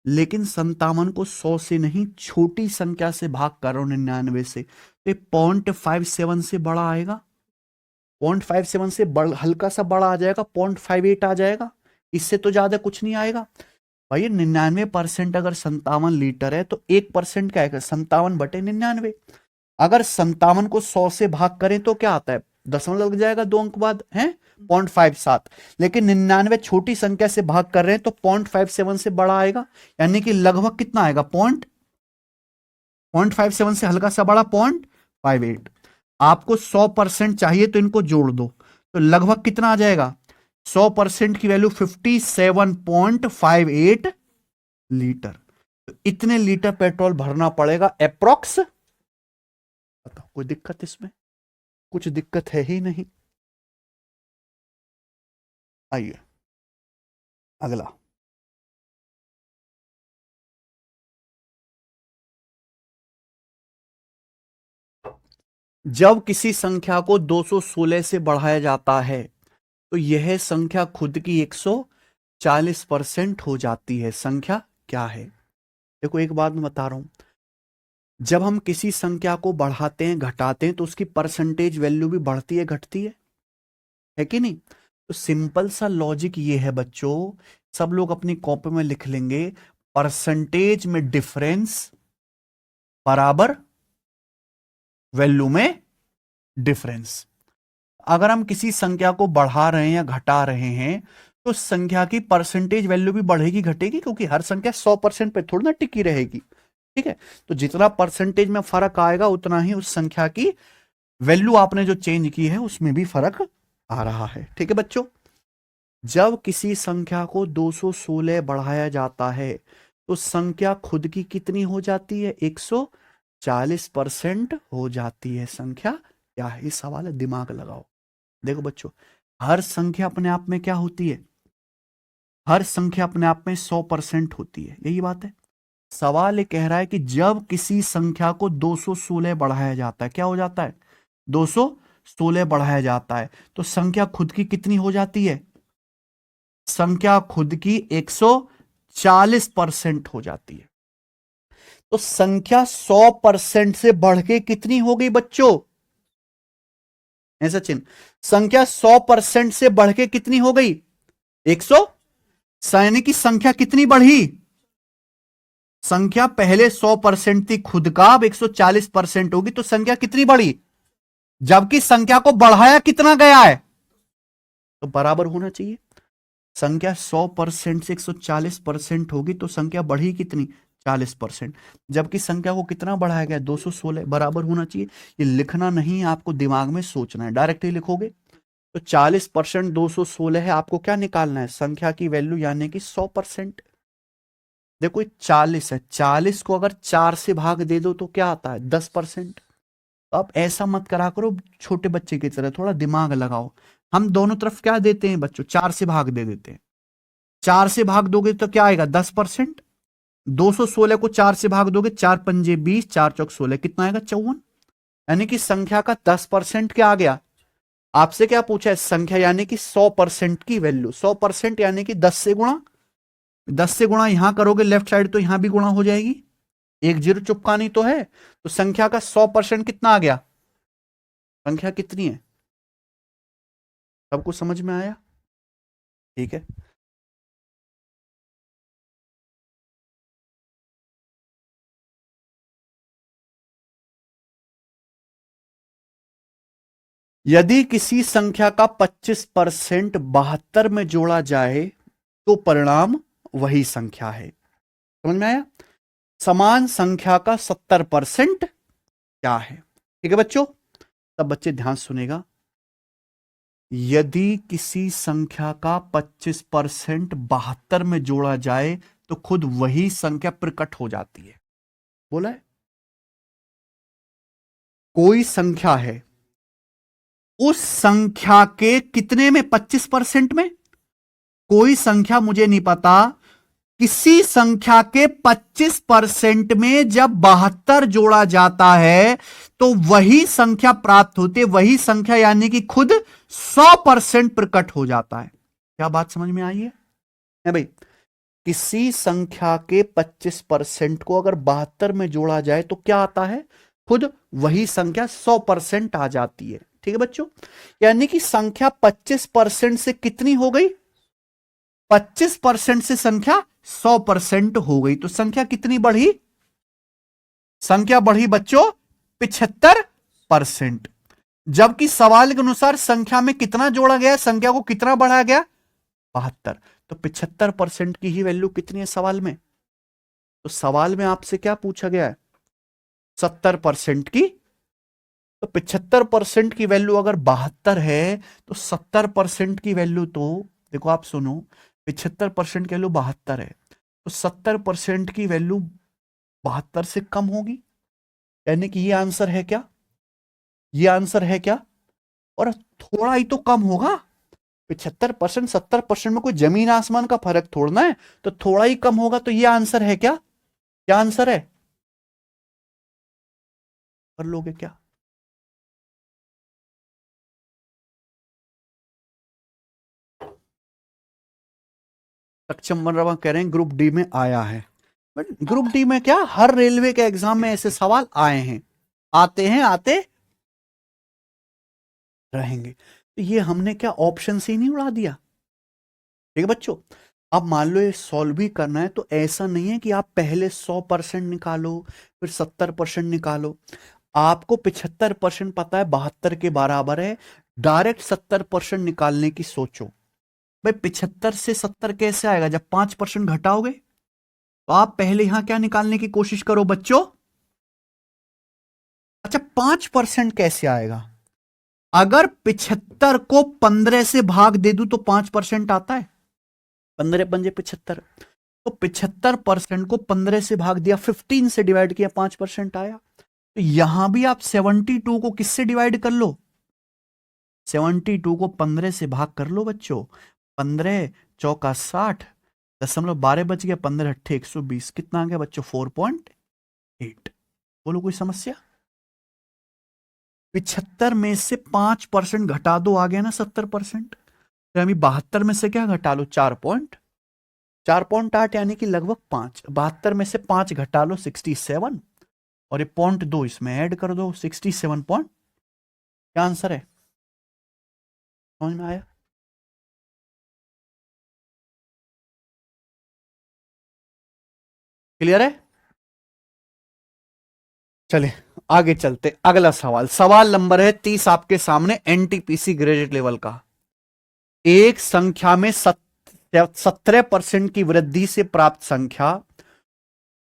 लेकिन 57 को 100 से नहीं, छोटी संख्या से भाग कर रहा हूं, 99 से, तो 0.57 से बड़ा आएगा। 0.57 से हल्का सा बड़ा आ जाएगा, 0.58 आ जाएगा, इससे तो ज्यादा कुछ नहीं आएगा। भाई 99% अगर 57 लीटर है तो 1% क्या आएगा? 57 बटे 99। अगर 57 को 100 से भाग करें तो क्या आता है? दशमलव लग जाएगा 2 अंक बाद, है 0.57। लेकिन 99 छोटी संख्या से भाग कर रहे हैं तो 0.57 से बड़ा आएगा, यानी कि लगभग कितना आएगा? 0.57 से हल्का सा बड़ा 0.58। आपको 100% चाहिए तो इनको जोड़ दो, तो लगभग कितना आ जाएगा? 100% की वैल्यू 57.58 लीटर। तो इतने लीटर पेट्रोल भरना पड़ेगा अप्रोक्स। बताओ, कोई दिक्कत इसमें? कुछ दिक्कत है ही नहीं। आइए अगला। जब किसी संख्या को 216 से बढ़ाया जाता है तो यह संख्या खुद की 140% हो जाती है। संख्या क्या है? देखो एक बात मैं बता रहा हूं, जब हम किसी संख्या को बढ़ाते हैं, घटाते हैं, तो उसकी परसेंटेज वैल्यू भी बढ़ती है, घटती है कि नहीं? तो सिंपल सा लॉजिक ये है बच्चों, सब लोग अपनी कॉपी में लिख लेंगे, परसेंटेज में डिफरेंस बराबर वैल्यू में डिफरेंस। अगर हम किसी संख्या को बढ़ा रहे हैं या घटा रहे हैं तो संख्या की परसेंटेज वैल्यू भी बढ़ेगी, घटेगी, क्योंकि हर संख्या 100% पे थोड़ी ना टिकी रहेगी। ठीक है? तो जितना परसेंटेज में फर्क आएगा उतना ही उस संख्या की वैल्यू आपने जो चेंज की है उसमें भी फर्क आ रहा है। ठीक है बच्चों? जब किसी संख्या को 216 बढ़ाया जाता है तो संख्या खुद की कितनी हो जाती है? 140% हो जाती है। संख्या क्या है? ये सवाल है, दिमाग लगाओ। देखो बच्चों, हर संख्या अपने आप में क्या होती है? हर संख्या अपने आप में 100% होती है, यही बात है। सवाल ये कह रहा है कि जब किसी संख्या को 216 बढ़ाया जाता है, क्या हो जाता है? 216 बढ़ाया जाता है तो संख्या खुद की कितनी हो जाती है? संख्या खुद की 140% हो जाती है। तो संख्या 100% से बढ़ के कितनी हो गई बच्चों? ऐसा चिन्ह, संख्या 100% से बढ़ के कितनी हो गई? 100। यानी कि संख्या कितनी बढ़ी? संख्या पहले 100% थी खुद का, अब 140% होगी, तो संख्या कितनी बढ़ी? जबकि संख्या को बढ़ाया कितना गया है? तो बराबर होना चाहिए। संख्या 100% से 140% होगी तो संख्या बढ़ी कितनी? 40%। जबकि संख्या को कितना बढ़ाया गया? 216। बराबर होना चाहिए। ये लिखना नहीं है, आपको दिमाग में सोचना है, डायरेक्ट ही लिखोगे। तो 40% 216 है, आपको क्या निकालना है? संख्या की वैल्यू, यानी कि 100%। देखो 40 है, 40 को अगर 4 से भाग दे दो तो क्या आता है? 10%। तो आप ऐसा मत करा करो छोटे बच्चे की तरह, थोड़ा दिमाग लगाओ। हम दोनों तरफ क्या देते हैं बच्चों? 4 से भाग दे देते हैं। 4 से भाग दोगे तो क्या आएगा? 10%। 216 को 4 से भाग दोगे, 4 पंजे 20, 4 चौक 16, कितना आएगा? 54। यानी कि संख्या का 10% क्या आ गया? आपसे क्या पूछा है? संख्या यानी कि 100% की वैल्यू। 100% यानी कि 10 से गुणा, 10 से गुणा यहां करोगे लेफ्ट साइड तो यहां भी गुणा हो जाएगी, एक जीरो चुपकानी तो है। तो संख्या का 100% कितना आ गया? संख्या कितनी है? सबको समझ में आया? ठीक है। यदि किसी संख्या का 25% 72 में जोड़ा जाए तो परिणाम वही संख्या है। समझ में आया? समान संख्या का 70% क्या है? ठीक है बच्चों, तब बच्चे ध्यान सुनेगा। यदि किसी संख्या का 25% 72 में जोड़ा जाए तो खुद वही संख्या प्रकट हो जाती है। बोला है, कोई संख्या है, उस संख्या के कितने में? 25% में। कोई संख्या मुझे नहीं पता, किसी संख्या के 25% में जब 72 जोड़ा जाता है तो वही संख्या प्राप्त होती है। वही संख्या यानी कि खुद 100% प्रकट हो जाता है। क्या बात समझ में आई है भाई? किसी संख्या के 25% को अगर 72 में जोड़ा जाए तो क्या आता है? खुद वही संख्या 100% आ जाती है। ठीक है बच्चों, यानी कि संख्या 25% से कितनी हो गई? 25% से संख्या 100% हो गई। तो संख्या कितनी बढ़ी? संख्या बढ़ी बच्चों 75%। जबकि सवाल के अनुसार संख्या में कितना जोड़ा गया? संख्या को कितना बढ़ाया गया? 72। तो 75% की ही वैल्यू कितनी है सवाल में? तो सवाल में आपसे क्या पूछा गया है? 70% की। तो 75% की वैल्यू अगर 72 है तो 70% की वैल्यू, तो देखो आप सुनो, 75% की वैल्यू 72 है तो 70% की वैल्यू 72 से कम होगी। यानी कि ये आंसर है क्या? ये आंसर है क्या? और थोड़ा ही तो कम होगा। 75% 70% में कोई जमीन आसमान का फर्क थोड़ना है, तो थोड़ा ही कम होगा। तो ये आंसर है क्या? क्या आंसर है? कर लोगे क्या? सक्षम मनरवा कह रहे हैं ग्रुप डी में आया है। बट ग्रुप डी में क्या, हर रेलवे के एग्जाम में ऐसे सवाल आए हैं, आते हैं, आते रहेंगे। तो ये हमने क्या ऑप्शन से ही नहीं उड़ा दिया? ठीक है बच्चों, अब मान लो ये सॉल्व भी करना है तो ऐसा नहीं है कि आप पहले 100% निकालो फिर 70% निकालो। आपको 75% पता है 72 के बराबर है, डायरेक्ट 70% निकालने की सोचो। भाई 75 से 70 कैसे आएगा? जब 5% घटाओगे। तो आप पहले यहां क्या निकालने की कोशिश करो बच्चों? अच्छा 5% कैसे आएगा? अगर 75 को 15 से भाग दे दूं तो 5% आता है। 15 पंजे 75, तो 75% को 15 से भाग दिया, 15 से डिवाइड किया, 5% आया। तो यहां भी आप 72 को किससे डिवाइड कर लो? 72 को 15 से भाग कर लो बच्चों। 15 चौका 60, 0.12 बच गया, 15 अट्ठे 120, कितना आ गया बच्चों? 4.8। बोलो कोई समस्या? 75 में से 5% घटा दो, आ गया ना 70%। तो अभी 72 में से क्या घटा लो? 4.8 यानी कि लगभग 5। 72 में से 5 घटा लो 67, और ये 0.2 इसमें ऐड कर दो 67 पॉइंट। क्या आंसर है? समझ में आया? क्लियर है? चलिए आगे चलते, अगला सवाल, सवाल नंबर है 30 आपके सामने, एनटीपीसी ग्रेजुएट लेवल का। एक संख्या में 17% की वृद्धि से प्राप्त संख्या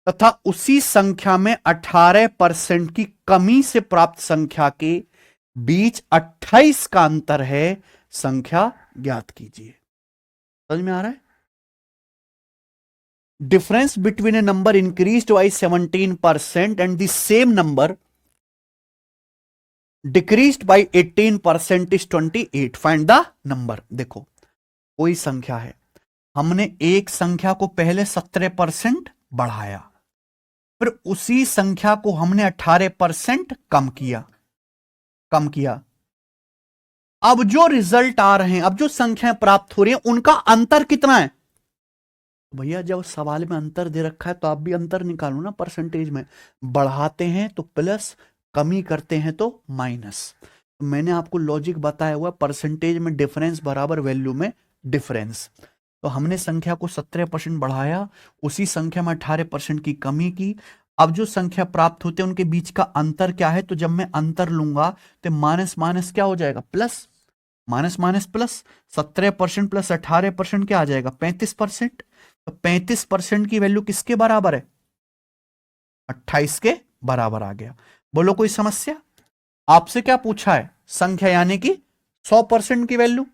तथा उसी संख्या में 18% की कमी से प्राप्त संख्या के बीच 28 का अंतर है, संख्या ज्ञात कीजिए। समझ में आ रहा है? Difference between A number increased by 17% and the same number decreased by 18% is 28। Find the number. देखो कोई संख्या है, हमने एक संख्या को पहले 17% बढ़ाया, फिर उसी संख्या को हमने 18% कम किया। अब जो रिजल्ट आ रहे हैं, अब जो संख्याएं प्राप्त हो रही हैं, उनका अंतर कितना है? भैया जब सवाल में अंतर दे रखा है तो आप भी अंतर निकालो ना। परसेंटेज में बढ़ाते हैं तो प्लस, कमी करते हैं तो माइनस। तो मैंने आपको लॉजिक बताया हुआ, परसेंटेज में डिफरेंस बराबर वैल्यू में डिफरेंस। तो हमने संख्या को 17% बढ़ाया, उसी संख्या में 18% की कमी की। अब जो संख्या प्राप्त होते हैं उनके बीच का अंतर क्या है, तो जब मैं अंतर लूंगा तो माइनस माइनस क्या हो जाएगा, plus, minus minus plus, 17% plus 18% क्या आ जाएगा, 35%। तो 35% की वैल्यू किसके बराबर है, 28 के बराबर आ गया। बोलो कोई समस्या। आपसे क्या पूछा है, संख्या यानी कि 100% की वैल्यू।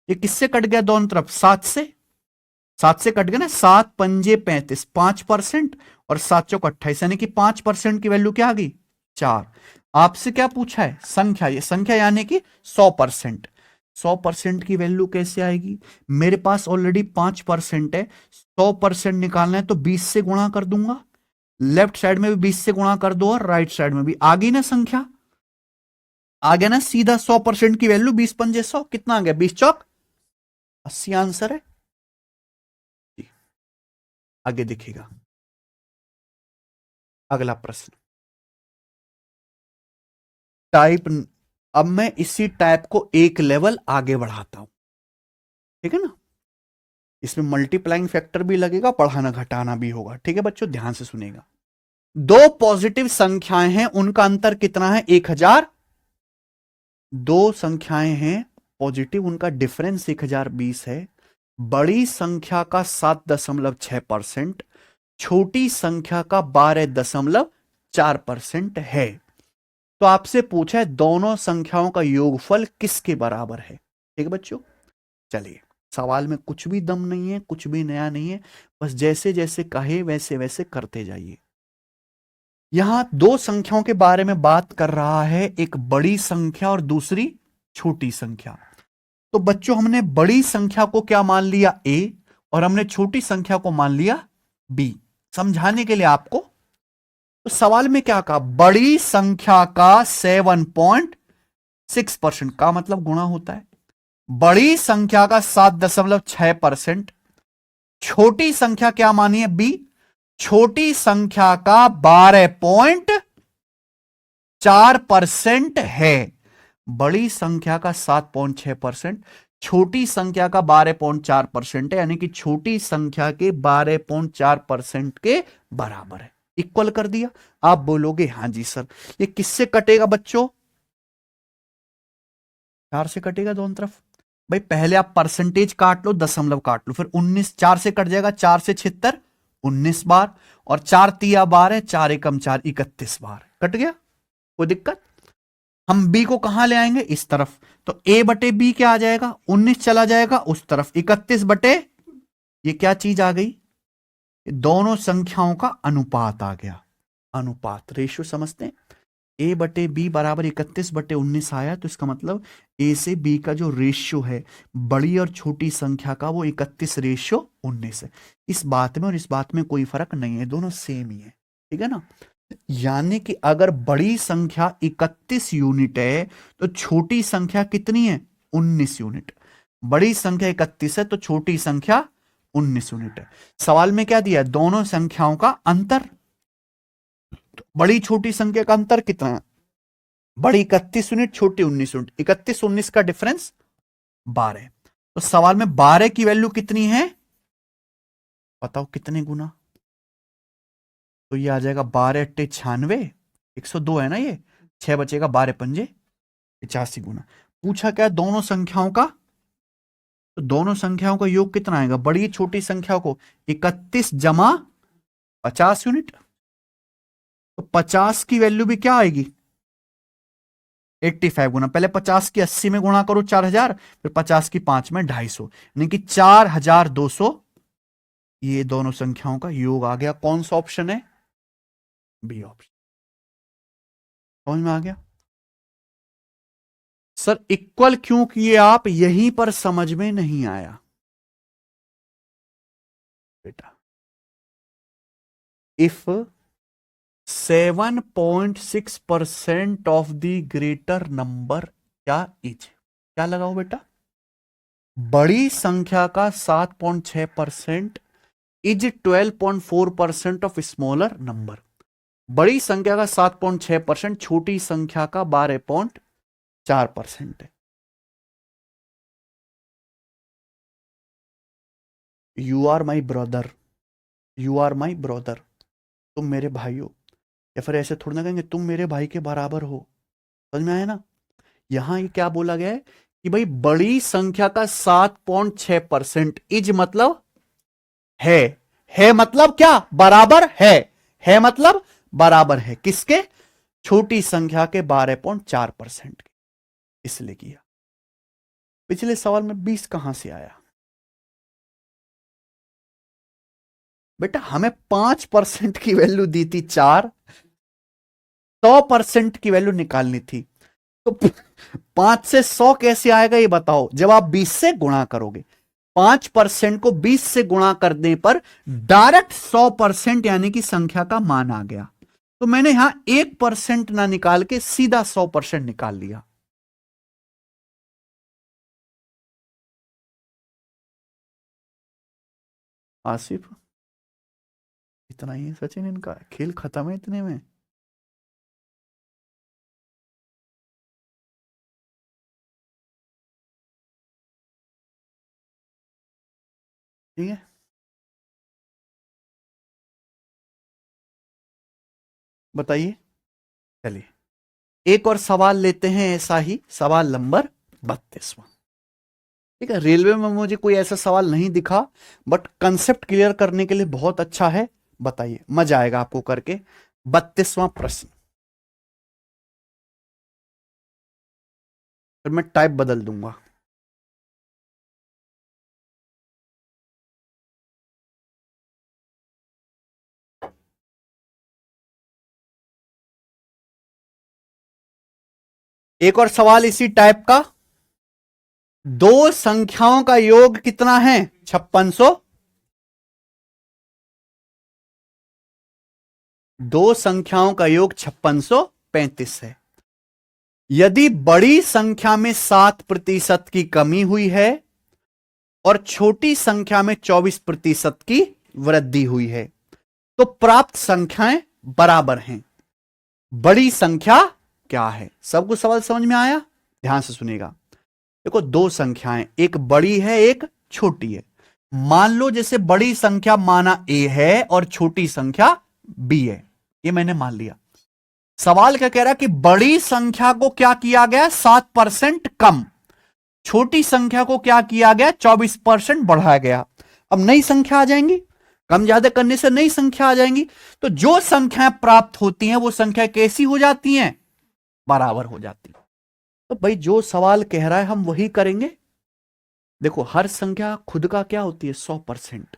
ये किससे कट गया दोनों तरफ, 7 से कट गया ना, 7 पंजे 35, 5%, और 7 चौक 28, यानी कि 5% की वैल्यू क्या आ गई, 4। आपसे क्या पूछा है, संख्या, ये संख्या यानी कि 100%। 100% की वैल्यू कैसे आएगी, मेरे पास ऑलरेडी 5% है, 100% निकालना है तो 20 से गुणा कर दूंगा, लेफ्ट साइड में भी 20 से गुणा कर दो और राइट साइड में भी। आ गई ना संख्या, आ गया ना सीधा 100% की वैल्यू, 20 पंजे 100, कितना आ गया, 20 चौक 80 आंसर है। आगे देखिएगा अगला प्रश्न, टाइप। अब मैं इसी टाइप को एक लेवल आगे बढ़ाता हूं, ठीक है ना, इसमें मल्टीप्लाइंग फैक्टर भी लगेगा, बढ़ाना घटाना भी होगा, ठीक है बच्चों, ध्यान से सुनेगा। दो पॉजिटिव संख्याएं हैं, उनका अंतर कितना है, 1000। दो संख्याएं हैं पॉजिटिव, उनका डिफरेंस 1020 है। बड़ी संख्या का 7.6%, छोटी संख्या का 12.4% है। तो आपसे पूछा है दोनों संख्याओं का योगफल किसके बराबर है, ठीक है बच्चों। चलिए, सवाल में कुछ भी दम नहीं है, कुछ भी नया नहीं है, बस जैसे जैसे कहे वैसे वैसे करते जाइए। यहां दो संख्याओं के बारे में बात कर रहा है, एक बड़ी संख्या और दूसरी छोटी संख्या। तो बच्चों हमने बड़ी संख्या को क्या मान लिया, a, और हमने छोटी संख्या को मान लिया b। समझाने के लिए आपको, तो सवाल में क्या कहा, बड़ी संख्या का 7.6% का मतलब गुणा होता है, बड़ी संख्या का 7.6%, छोटी संख्या क्या मानी है, b, छोटी संख्या का 12.4% है। बड़ी संख्या का 7.6%, छोटी संख्या का 12.4% है, यानी कि छोटी संख्या के 12.4% के बराबर है। इक्वल कर दिया। आप बोलोगे हां जी सर, ये किससे कटेगा बच्चों, 4 से कटेगा दोनों तरफ। भाई पहले आप परसेंटेज काट लो, दशमलव काट लो, फिर 19 4 से कट जाएगा, 4 से 76 19 बार, और 4 तिया 12 है, 4 एकम 4 31 बार कट गया, कोई दिक्कत। हम बी को कहां ले आएंगे, इस तरफ, तो ए बटे बी क्या आ जाएगा, 19 चला जाएगा उस तरफ, 31 बटे, ये क्या चीज आ गई, दोनों संख्याओं का अनुपात आ गया। अनुपात, रेशियो समझते हैं, ए बटे बी बराबर 31 बटे 19 आया, तो इसका मतलब ए से बी का जो रेशियो है बड़ी और छोटी संख्या का, वो 31:19 है। इस बात में और इस बात में कोई फर्क नहीं है, दोनों सेम ही है, ठीक है ना। यानी कि अगर बड़ी संख्या 31 यूनिट है तो छोटी संख्या कितनी है, 19 यूनिट। बड़ी संख्या 31 है तो छोटी संख्या 19 यूनिट है। सवाल में क्या दिया है, दोनों संख्याओं का अंतर। तो बड़ी छोटी संख्या का अंतर कितना है, बड़ी 31 यूनिट, छोटी 19 यूनिट, 31 19 का डिफरेंस 12। तो सवाल में 12 की वैल्यू कितनी है, बताओ कितने गुना, तो ये आ जाएगा 12 अट्टे 96, 102 है ना, ये 6 बचेगा, 12 पंजे 85 गुना। पूछा क्या, दोनों संख्याओं का, तो दोनों संख्याओं का योग कितना आएगा, बड़ी छोटी संख्या को 31 जमा 50 यूनिट, तो 50 की वैल्यू भी क्या आएगी, 85 गुना, पहले 50 की 80 में गुणा करो 4000, फिर 50 की 5 में 250, यानी कि 4200। ये दोनों संख्याओं का योग आ गया। कौन सा ऑप्शन है, बी ऑप्शन। समझ में आ गया सर, इक्वल क्यों किए आप, यहीं पर समझ में नहीं आया बेटा। If 7.6% of the greater number क्या इज, क्या लगाओ बेटा, बड़ी संख्या का 7.6% इज 12.4% ऑफ स्मॉलर नंबर। बड़ी संख्या का 7.6% छोटी संख्या का 12.4% है। You are my brother, you are my brother, तुम मेरे भाई हो। या फिर ऐसे थोड़ा ना कहेंगे तुम मेरे भाई के बराबर हो। समझ में आया ना? यहां ये क्या बोला गया है कि भाई बड़ी संख्या का 7.6% इज मतलब है मतलब क्या? बराबर है मतलब बराबर है किसके? छोटी संख्या के 12.4% के। इसलिए किया। पिछले सवाल में 20 कहां से आया? बेटा हमें 5% की वैल्यू दी थी, 100% की वैल्यू निकालनी थी। तो 5 से 100 कैसे आएगा ये बताओ, जब आप 20 से गुणा करोगे। 5% को 20 से गुणा करने पर डायरेक्ट 100% यानी कि संख्या का मान आ गया। तो मैंने यहां 1% ना निकाल के सीधा 100% निकाल लिया। आसिफ, इतना ही है सचिन, इनका खेल खत्म है इतने में। ठीक है, बताइए। चलिए एक और सवाल लेते हैं, ऐसा ही सवाल नंबर 32वां। ठीक है, रेलवे में मुझे कोई ऐसा सवाल नहीं दिखा, बट कंसेप्ट क्लियर करने के लिए बहुत अच्छा है। बताइए, मजा आएगा आपको करके। 32वां प्रश्न। फिर मैं टाइप बदल दूंगा। एक और सवाल इसी टाइप का। दो संख्याओं का योग कितना है? 5600। दो संख्याओं का योग 5635 है। यदि बड़ी संख्या में 7% की कमी हुई है और छोटी संख्या में 24% की वृद्धि हुई है, तो प्राप्त संख्याएं बराबर हैं। बड़ी संख्या क्या है? सबको सवाल समझ में आया? ध्यान से सुनिएगा। देखो, दो संख्याएं, एक बड़ी है एक छोटी है। मान लो जैसे बड़ी संख्या माना ए है और छोटी संख्या बी है, ये मैंने मान लिया। सवाल क्या कह रहा है कि बड़ी संख्या को क्या किया गया? 7% कम। छोटी संख्या को क्या किया गया? 24% बढ़ाया गया। अब नई संख्या आ जाएंगी, कम ज्यादा करने से नई संख्या आ जाएंगी। तो जो संख्याएं प्राप्त होती हैं वो संख्या कैसी हो जाती हैं? बराबर हो जाती है। तो भाई जो सवाल कह रहा है हम वही करेंगे। देखो, हर संख्या खुद का क्या होती है? 100%।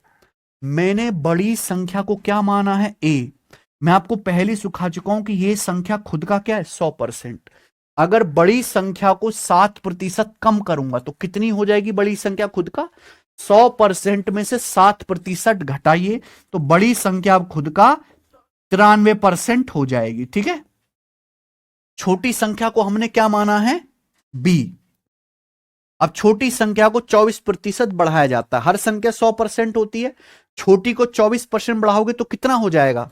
मैंने बड़ी संख्या को क्या माना है? ए। मैं आपको पहले सिखा चुका हूं कि यह संख्या खुद का क्या है? 100%। अगर बड़ी संख्या को 7% कम करूंगा तो कितनी हो जाएगी बड़ी संख्या खुद का? 100% में से 7% घटाइए तो बड़ी संख्या खुद का 93% हो जाएगी। ठीक है, छोटी संख्या को हमने क्या माना है? बी। अब छोटी संख्या को 24% बढ़ाया जाता है। हर संख्या 100% होती है, छोटी को 24% बढ़ाओगे तो कितना हो जाएगा?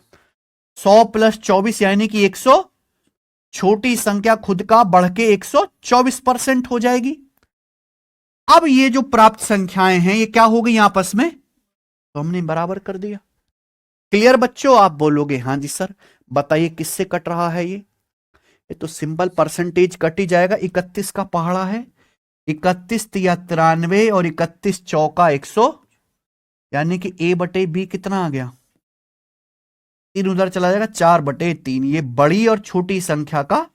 100 + 24 यानी कि 100। छोटी संख्या खुद का बढ़ के 124% हो जाएगी। अब ये जो प्राप्त संख्याएं हैं ये क्या हो गई आपस में? तो हमने बराबर कर दिया। क्लियर बच्चों? आप बोलोगे हाँ जी सर। बताइए किससे कट रहा है ये तो सिंपल परसेंटेज कट ही जाएगा। 31 का पहाड़ा है, 31 या 93 और 31 चौका 100, यानी कि A/B कितना आ गया? 3 उधर चला जाएगा, 4/3। ये बड़ी और छोटी संख्या का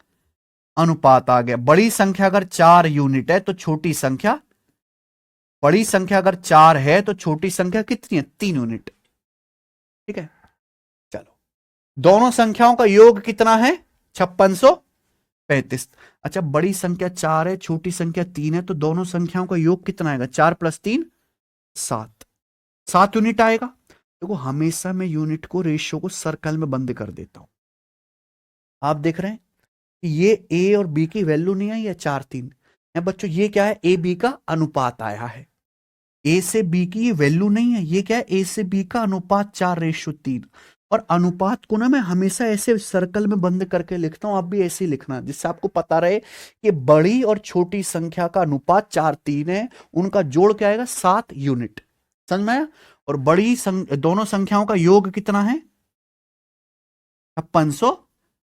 अनुपात आ गया। बड़ी संख्या अगर 4 यूनिट है तो छोटी संख्या, बड़ी संख्या अगर 4 है तो छोटी संख्या कितनी है? 3 यूनिट। ठीक है, चलो दोनों संख्याओं का योग कितना है? 5635। अच्छा, बड़ी संख्या 4 है, छोटी संख्या 3 है, तो दोनों संख्याओं का योग कितना आएगा? 4 + 3 7। 7 यूनिट आएगा। देखो, हमेशा मैं यूनिट को, रेशियो को सर्कल में बंद कर देता हूं। आप देख रहे हैं कि ये ए और बी की वैल्यू नहीं आई है 4 3 है बच्चों। ये क्या है? ए बी का अनुपात आया है। ए से बी की ये वैल्यू नहीं है, ये क्या है? ए से बी का अनुपात 4:3। और अनुपात को ना मैं हमेशा ऐसे सर्कल में बंद करके लिखता हूं, आप भी ऐसे ही लिखना जिससे आपको पता रहे कि बड़ी और छोटी संख्या का अनुपात 4 3 है, उनका जोड़ क्या आएगा? 7 यूनिट। समझ में आया? और दोनों संख्याओं का योग कितना है? 5600,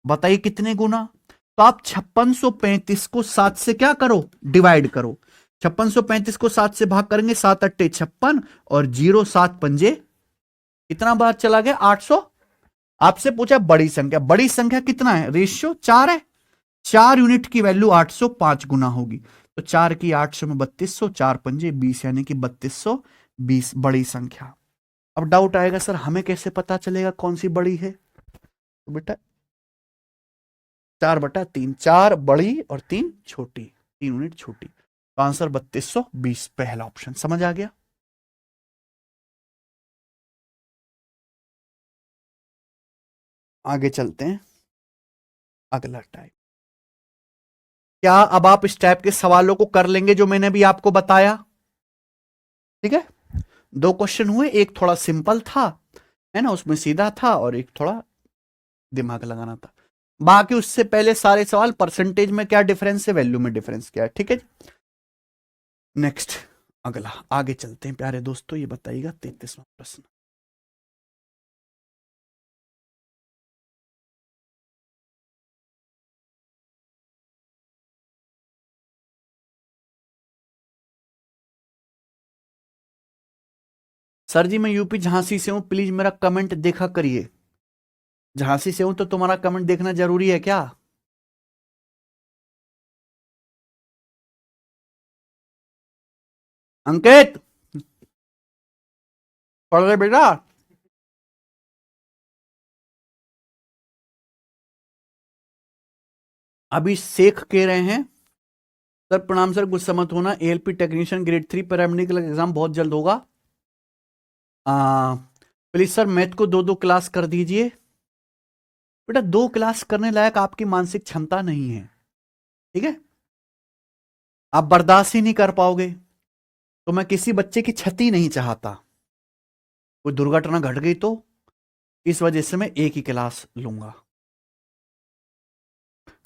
बताइए कितने गुना। तो आप 5635 को 7 से क्या करो, डिवाइड करो। 5635 को 7 से भाग करेंगे, 7 अट्टे 56 और 0 7 पंजे कितना बार चला गया, 800। आपसे पूछा बड़ी संख्या, बड़ी संख्या कितना है, रेशियो 4 है, 4 यूनिट की वैल्यू 800 5 गुना होगी, तो 4 की 800 में 3200, 4 पंजे 20 यानी कि 3220 बड़ी संख्या। अब डाउट आएगा सर हमें कैसे पता चलेगा कौन सी बड़ी है, तो बेटा 4/3, 4 बड़ी और 3 छोटी, 3 यूनिट छोटी, तो आंसर 3220 पहला ऑप्शन। समझ आ गया। आगे चलते हैं, अगला टाइप। क्या अब आप इस टाइप के सवालों को कर लेंगे जो मैंने भी आपको बताया, ठीक है। 2 क्वेश्चन हुए, एक थोड़ा सिंपल था, है ना, उसमें सीधा था, और एक थोड़ा दिमाग लगाना था। बाकी उससे पहले सारे सवाल परसेंटेज में क्या डिफरेंस है, वैल्यू में डिफरेंस क्या है, ठीक है। नेक्स्ट, अगला, आगे चलते हैं प्यारे दोस्तों। ये बताइएगा 33वां प्रश्न। सर जी मैं यूपी झांसी से हूं, प्लीज मेरा कमेंट देखा करिए। झांसी से हूं तो तुम्हारा कमेंट देखना जरूरी है क्या। अंकित पढ़ रहे बेटा। अभी शेख कह रहे हैं सर प्रणाम सर, गुस्सा मत होना, ALP technician grade 3 paramedical exam बहुत जल्द होगा। प्लीज सर मैथ को 2-2 क्लास कर दीजिए। बेटा 2 क्लास करने लायक आपकी मानसिक क्षमता नहीं है, ठीक है, आप बर्दाश्त ही नहीं कर पाओगे। तो मैं किसी बच्चे की क्षति नहीं चाहता, कोई दुर्घटना घट गई तो इस वजह से मैं एक ही क्लास लूंगा।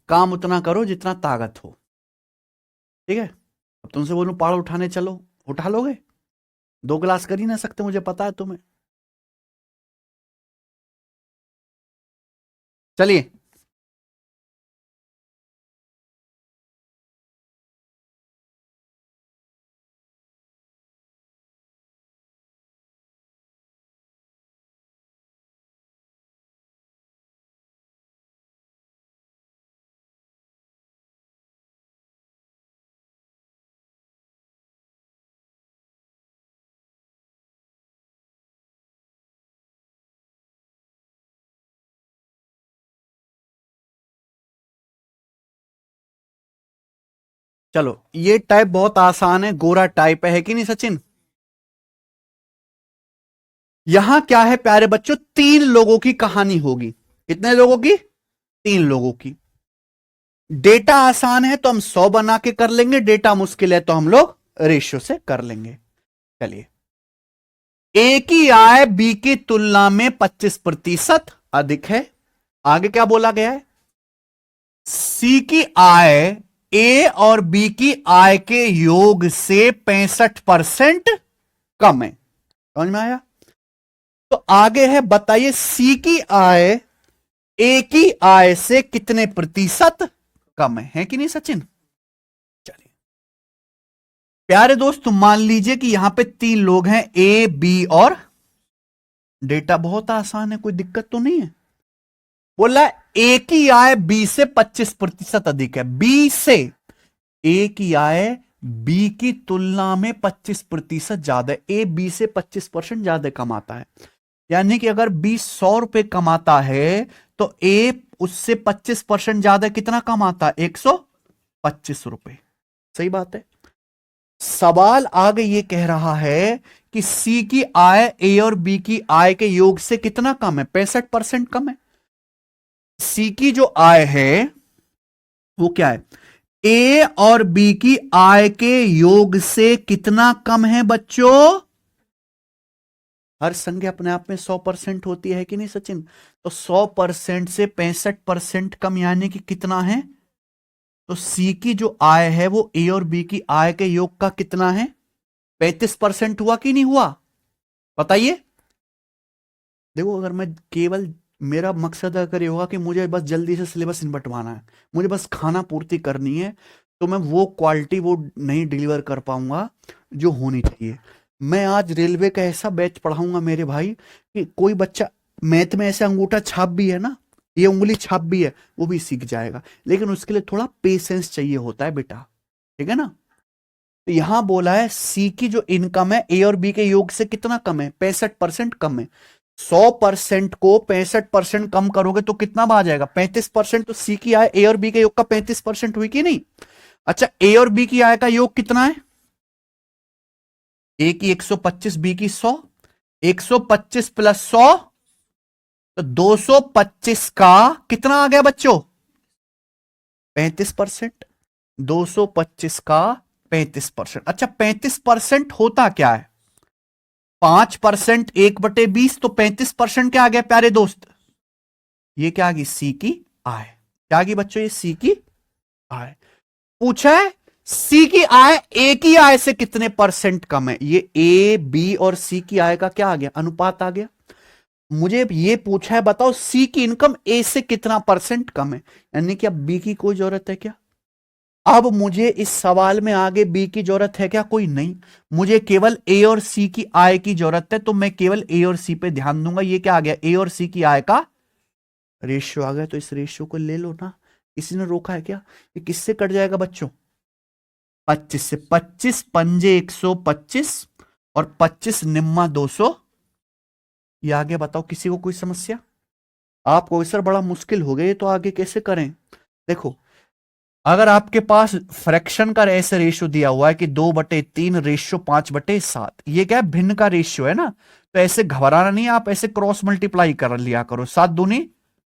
काम उतना करो जितना ताकत हो, ठीक है। अब तुमसे बोलूं पहाड़ उठाने चलो, उठा लोगे, 2 क्लास कर ही ना सकते, मुझे पता है तुम्हें। चलिए चलो, ये टाइप बहुत आसान है, गोरा टाइप है कि नहीं सचिन। यहां क्या है प्यारे बच्चों, 3 लोगों की कहानी होगी। कितने लोगों की, 3 लोगों की। डेटा आसान है तो हम 100 बना के कर लेंगे, डेटा मुश्किल है तो हम लोग रेशियो से कर लेंगे। चलिए, ए की आय बी की तुलना में 25% अधिक है। आगे क्या बोला गया है, सी की आय ए और बी की आय के योग से 65% कम है। समझ में आया। तो आगे है, बताइए सी की आय ए की आय से कितने प्रतिशत कम है कि नहीं सचिन। चलिए प्यारे दोस्त, मान लीजिए कि यहां पे 3 लोग हैं, ए बी और, डेटा बहुत आसान है, कोई दिक्कत तो नहीं है। बोला ए की आय बी से 25% अधिक है, बी से ए की आय बी की तुलना में 25% ज्यादा है। ए बी से 25% ज्यादा कमाता है, यानी कि अगर बी 100 रुपए कमाता है तो ए उससे 25% ज्यादा कितना कमाता है, 125 रुपए। सही बात है। सवाल आगे ये कह रहा है कि सी की आय ए और बी की आय के योग से कितना कम है, 65% कम है। सी की जो आय है वो क्या है, ए और बी की आय के योग से कितना कम है बच्चों। हर संख्या अपने आप में 100% होती है कि नहीं सचिन। तो 100% से 65% कम यानी कि कितना है, तो सी की जो आय है वो ए और बी की आय के योग का कितना है, 35% हुआ कि नहीं हुआ, बताइए। देखो अगर मैं केवल मेरा मकसद अगर ये होगा कि मुझे बस जल्दी से सिलेबस निपटवाना है, मुझे बस खाना पूर्ति करनी है, तो मैं वो क्वालिटी वो नहीं डिलीवर कर पाऊंगा जो होनी चाहिए। मैं आज रेलवे का ऐसा बैच पढ़ाऊंगा मेरे भाई कि कोई बच्चा मैथ में ऐसे अंगूठा छाप भी है ना, ये उंगली छाप भी है, वो भी सीख जाएगा। लेकिन उसके लिए थोड़ा पेशेंस चाहिए होता है बेटा, ठीक है ना। तो यहां बोला है सी की जो इनकम है ए और बी के योग से कितना कम है, 65% कम है। 100% को 65% कम करोगे तो कितना आ जाएगा, 35%। तो सी की आय ए और बी के योग का 35% हुई कि नहीं। अच्छा, ए और बी की आय का योग कितना है, ए की 125, बी की 100, 125 प्लस 100 तो 225 का कितना आ गया बच्चों, 35%। 225 का 35%। अच्छा, 35% होता क्या है, 5% 1/20, तो 35% क्या आ गया प्यारे दोस्त, ये क्या आ गई सी की आय। क्या आ गई बच्चों, ये सी की आय। पूछा है सी की आय ए की आय से कितने परसेंट कम है, ये ए बी और सी की आय का क्या आ गया, अनुपात आ गया। मुझे ये पूछा है बताओ सी की इनकम ए से कितना परसेंट कम है, यानी कि अब बी की कोई जरूरत है क्या। अब मुझे इस सवाल में आगे बी की जरूरत है क्या, कोई नहीं। मुझे केवल ए और सी की आय की जरूरत है, तो मैं केवल ए और सी पे ध्यान दूंगा। ये क्या आ गया, ए और सी की आय का रेशियो आ गया। तो इस रेशियो को ले लो ना, किसी ने रोका है क्या। ये किससे कट जाएगा बच्चों, 25 से। 25 पंजे 125 और 25 निम्मा 200। ये आगे बताओ, किसी को कोई समस्या। आपको सर बड़ा मुश्किल हो गया, ये तो आगे कैसे करें। देखो, अगर आपके पास फ्रैक्शन का ऐसे रेशियो दिया हुआ है कि 2/3 रेशियो 5/7, ये क्या है, भिन्न का रेशियो है ना, तो ऐसे घबराना नहीं, आप ऐसे क्रॉस मल्टीप्लाई कर लिया करो। 7 दूनी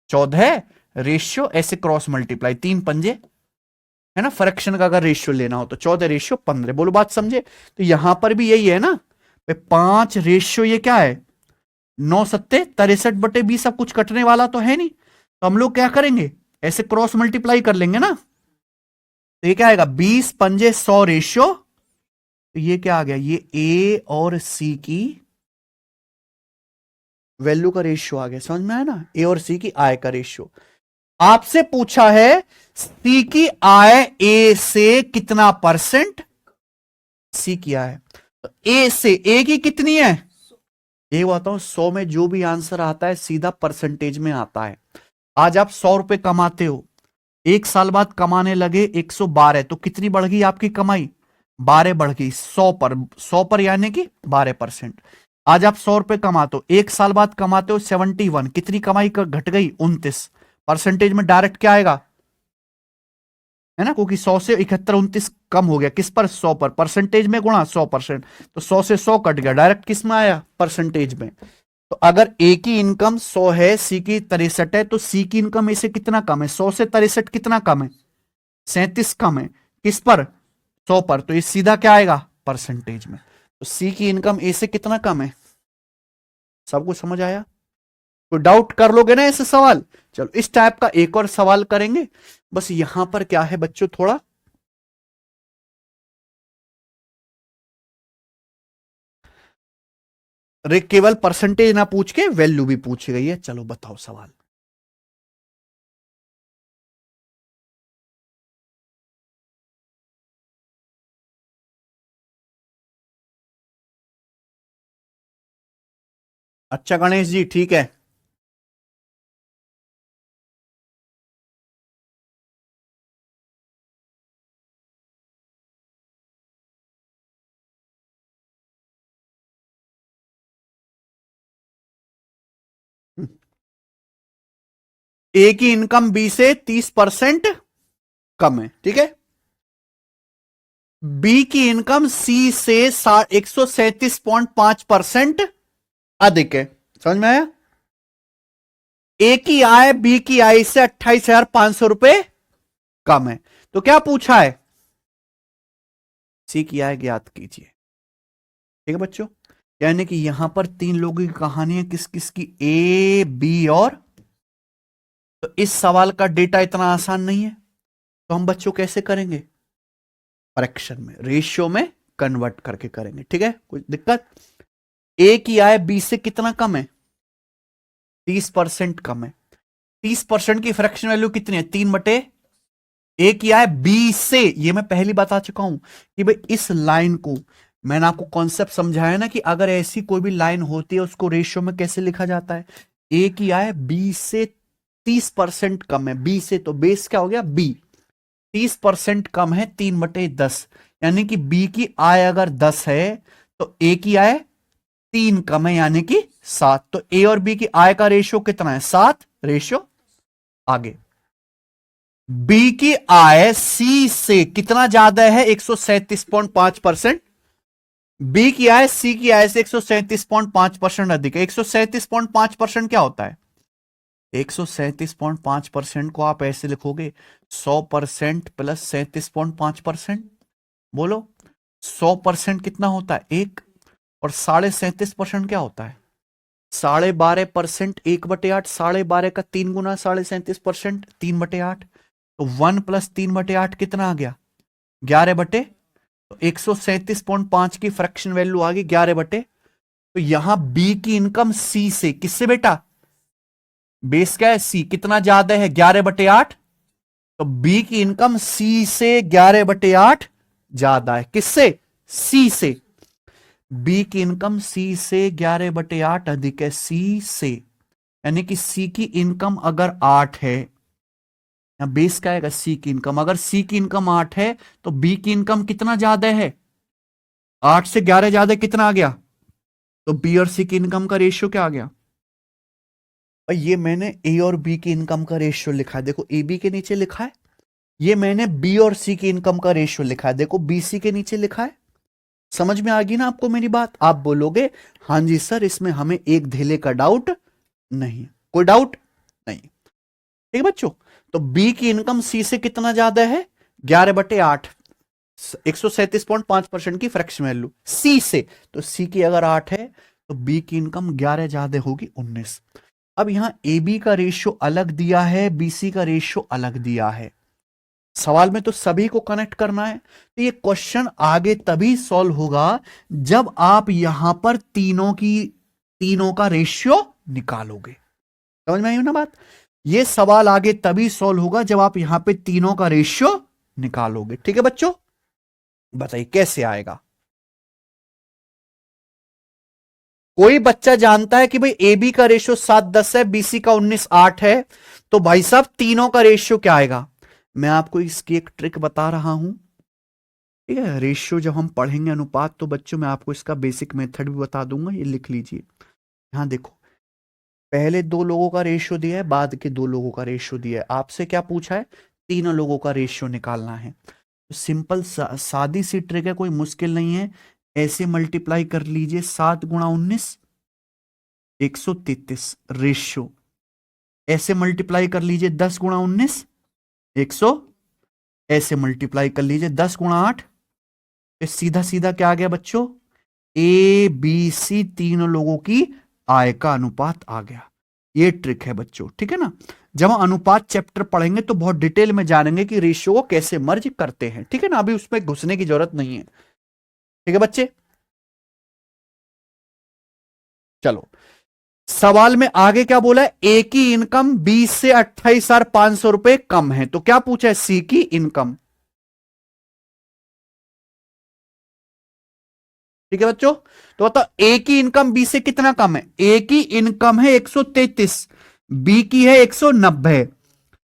14 रेशियो, ऐसे क्रॉस मल्टीप्लाई, 3 पंजे है ना। फ्रैक्शन का अगर रेशियो लेना हो तो 14 रेशियो 15। बोलो बात समझे। तो यहां पर भी यही है ना, 5 रेशियो ये क्या है, 9 सत्ते 63/20। सब कुछ कटने वाला तो है नहीं, तो हम लोग क्या करेंगे, ऐसे क्रॉस मल्टीप्लाई कर लेंगे ना। तो ये क्या आएगा, 20 पंजे 100 रेशियो। तो ये क्या आ गया, ये ए और सी की वैल्यू का रेशियो आ गया। समझ में आया ना, ए और सी की आय का रेशियो। आपसे पूछा है सी की आय ए से कितना परसेंट, सी की आय तो ए से, ए की कितनी है, ये बताता हूं, 100 में जो भी आंसर आता है सीधा परसेंटेज में आता है। आज आप 100 रुपए कमाते हो, 1 साल बाद कमाने लगे 112, तो कितनी बढ़ गई आपकी कमाई, 12 बढ़ गई 100 पर। 100 पर यानी कि 12%। आज आप 100 रुपए कमाते हो, 1 साल बाद कमाते हो 71, कितनी कमाई घट गई 29। परसेंटेज में डायरेक्ट क्या आएगा, है ना, क्योंकि 100 से 71 29 कम हो गया, किस पर, 100 पर। परसेंटेज में गुणा 100%, तो 100 से 100 कट गया, डायरेक्ट किस में आया, परसेंटेज में। तो अगर ए की इनकम 100 है, सी की 63 है, तो सी की इनकम ए से कितना कम है, 100 से 63 कितना कम है, 37 कम है, किस पर, 100 पर। तो ये सीधा क्या आएगा, परसेंटेज में। तो सी की इनकम ए से कितना कम है, सबको समझ आया। तो डाउट कर लोगे ना ऐसे सवाल। चलो इस टाइप का एक और सवाल करेंगे। बस यहां पर क्या है बच्चों, थोड़ा अरे केवल परसेंटेज ना पूछ के वैल्यू भी पूछी गई है। चलो बताओ सवाल। अच्छा गणेश जी, ठीक है। ए की इनकम बी से 30% कम है, ठीक है। बी की इनकम सी से 137.5% अधिक है। समझ में आया। ए की आय बी की आय से 28,500 रुपए कम है। तो क्या पूछा है, सी की आय ज्ञात कीजिए। ठीक है बच्चों, यानी कि यहां पर 3 लोगों की कहानियां किस किस की, ए बी और। तो इस सवाल का डेटा इतना आसान नहीं है, तो हम बच्चों कैसे करेंगे, फ्रैक्शन में, रेशियो में कन्वर्ट करके करेंगे। ठीक है, कोई दिक्कत। ए की आय बी से कितना कम है, 30% कम है। 30% की फ्रैक्शन वैल्यू कितनी है? 3/1 किया है बी से। ये मैं पहली बता चुका हूं कि भाई इस लाइन को मैंने आपको कॉन्सेप्ट समझाया ना कि अगर ऐसी कोई भी लाइन होती है उसको रेशियो में कैसे लिखा जाता है। ए किया है बी से 30% कम है, बी से, तो बेस क्या हो गया? बी। 30% कम है 3/10, यानी कि बी की आय अगर 10 है तो ए की आय 3 कम है, यानी कि 7। तो ए और बी की आय का रेशियो कितना है? 7। रेशियो आगे, बी की आय सी से कितना ज्यादा है? 137.5%। बी की आय सी की आय से 137.5% अधिक है। 137.5% क्या होता है? 137.5% को आप ऐसे लिखोगे 100% प्लस 37.5%। बोलो 100% कितना होता है? 1। और 37.5% क्या होता है? 12.5%। 1/8 12.5 का 3 गुना 37.5%, 3/8। तो 1 प्लस 3/8 कितना आ गया? 11/। तो 137.5 की फ्रैक्शन वैल्यू आ गई 11/। तो यहां बी की इनकम सी से, किससे बेटा? बेस क्या है? सी। कितना ज्यादा है? 11/8। तो बी की इनकम सी से 11/8 ज्यादा है। किससे? सी से। बी की इनकम सी से 11/8 अधिक है सी से, यानी कि सी की इनकम अगर 8 है, यहां बेस क्या आएगा? सी की इनकम। अगर सी की इनकम 8 है तो बी की इनकम कितना ज्यादा है? 8 से 11 ज्यादा कितना आ गया? तो बी और सी की इनकम का रेशियो क्या आ गया? और ये मैंने ए और बी की इनकम का रेशियो लिखा है, देखो ए बी के नीचे लिखा है। ये मैंने बी और सी की इनकम का रेशियो लिखा है, देखो बी सी के नीचे लिखा है। समझ में आ गई ना आपको मेरी बात? आप बोलोगे हां जी सर, इसमें हमें एक धेले का डाउट नहीं। कोई डाउट नहीं, ठीक है बच्चों। तो बी की इनकम सी से कितना ज्यादा है? 11/8। 137.5% की फ्रैक्शन वैल्यू सी से, तो सी की अगर 8 है तो बी की इनकम 11 ज्यादा होगी 19। अब यहां ए बी का रेशियो अलग दिया है, बीसी का रेशियो अलग दिया है। सवाल में तो सभी को कनेक्ट करना है। तो ये क्वेश्चन आगे तभी सॉल्व होगा जब आप यहां पर तीनों का रेशियो निकालोगे। समझ में आई ना बात? ये सवाल आगे तभी सॉल्व होगा जब आप यहां पे तीनों का रेशियो निकालोगे। ठीक है बच्चों, बताइए कैसे आएगा? कोई बच्चा जानता है कि भाई ए बी का रेशियो 7:10 है, बीसी का 19:8 है, तो भाई साहब तीनों का रेशियो क्या आएगा? मैं आपको इसकी एक ट्रिक बता रहा हूं। ठीक है, रेशियो जब हम पढ़ेंगे अनुपात, तो बच्चों मैं आपको इसका बेसिक मेथड भी बता दूंगा, ये लिख लीजिए। यहां देखो, पहले 2 लोगों का रेशियो दिया है, बाद के 2 लोगों का रेशियो दिया है। आपसे क्या पूछा है? तीनों लोगों का रेशियो निकालना है। तो सिंपल सादी सी ट्रिक है, कोई मुश्किल नहीं है। ऐसे मल्टीप्लाई कर लीजिए, 7 गुणा 19 133 रेशियो। ऐसे मल्टीप्लाई कर लीजिए 10 गुणा 19 100। ऐसे मल्टीप्लाई कर लीजिए 10 गुणा 8। तो सीधा सीधा क्या आ गया बच्चों? ए बी सी तीनों लोगों की आय का अनुपात आ गया। ये ट्रिक है बच्चों, ठीक है ना। जब हम अनुपात चैप्टर पढ़ेंगे तो बहुत डिटेल में जानेंगे कि रेशियो को कैसे मर्ज करते हैं, ठीक है ना। अभी उसमें घुसने की जरूरत नहीं है, ठीक है बच्चे। चलो, सवाल में आगे क्या बोला है? ए की इनकम 20 से 28,500 रुपए कम है, तो क्या पूछा है? सी की इनकम। ठीक है बच्चों, तो बताओ ए की इनकम बी से कितना कम है? ए की इनकम है 133, बी की है 190।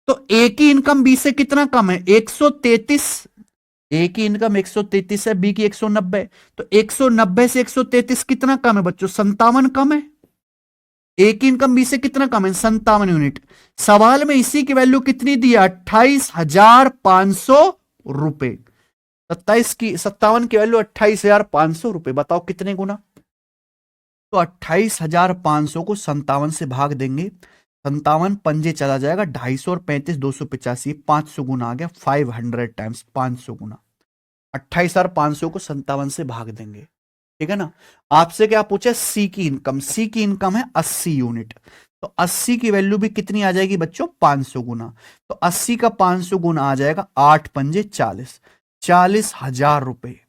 तो ए की इनकम बी से कितना कम है? 133। ए की इनकम 133 है, बी की 190। तो 190 से 133 कितना कम है बच्चों? 57 कम है। ए की इनकम बी से कितना कम है? 57 यूनिट। सवाल में इसी की वैल्यू कितनी दी है? 28,500 रुपए। 57 की वैल्यू 28,500 रुपए। बताओ कितने गुना? तो 28,500 को 57 से भाग देंगे, 57 पंजे चला जाएगा, 250 और 35 285, 500 गुना आ गया। 500 टाइम्स 500 गुना 28,500 को 57 से भाग देंगे, ठीक है ना। आपसे क्या पूछे? सी की इनकम। सी की इनकम है 80 यूनिट। तो 80 की वैल्यू भी कितनी आ जाएगी बच्चों? 500 गुना। तो 80 का 500 गुना आ जाएगा 8 पंजे 40, 40,000 रुपए।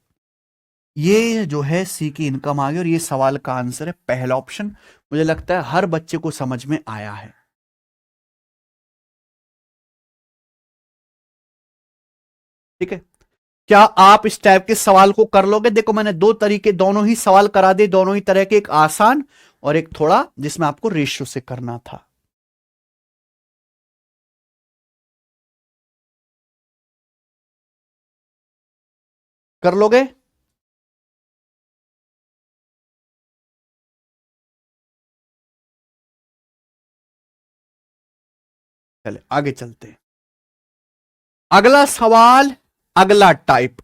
ये जो है सी की इनकम आ गई और ये सवाल का आंसर है पहला ऑप्शन। मुझे लगता है हर बच्चे को समझ में आया है। ठीक है, क्या आप इस टाइप के सवाल को कर लोगे? देखो मैंने दो तरीके, दोनों ही सवाल करा दिए, दोनों ही तरह के, एक आसान और एक थोड़ा जिसमें आपको रेशियो से करना था। कर लोगे? चले आगे चलते हैं। अगला सवाल, अगला टाइप,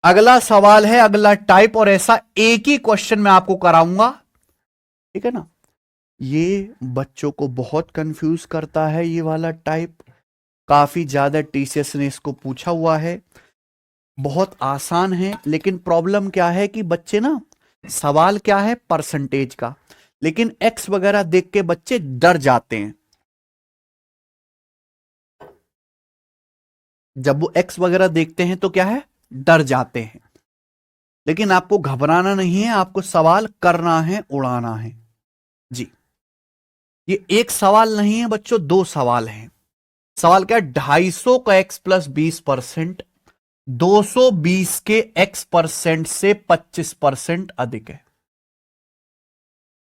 अगला सवाल है अगला टाइप, और ऐसा एक ही क्वेश्चन मैं आपको कराऊंगा। ठीक है ना, ये बच्चों को बहुत कंफ्यूज करता है ये वाला टाइप। काफी ज्यादा टीसीएस ने इसको पूछा हुआ है। बहुत आसान है, लेकिन प्रॉब्लम क्या है कि बच्चे ना, सवाल क्या है परसेंटेज का, लेकिन एक्स वगैरह देख के बच्चे डर जाते हैं। जब वो एक्स वगैरह देखते हैं तो क्या है, डर जाते हैं। लेकिन आपको घबराना नहीं है, आपको सवाल करना है, उड़ाना है जी। ये एक सवाल नहीं है बच्चों, दो सवाल हैं। सवाल क्या है, 250 का एक्स प्लस 20% 220 के एक्स परसेंट से 25% अधिक है।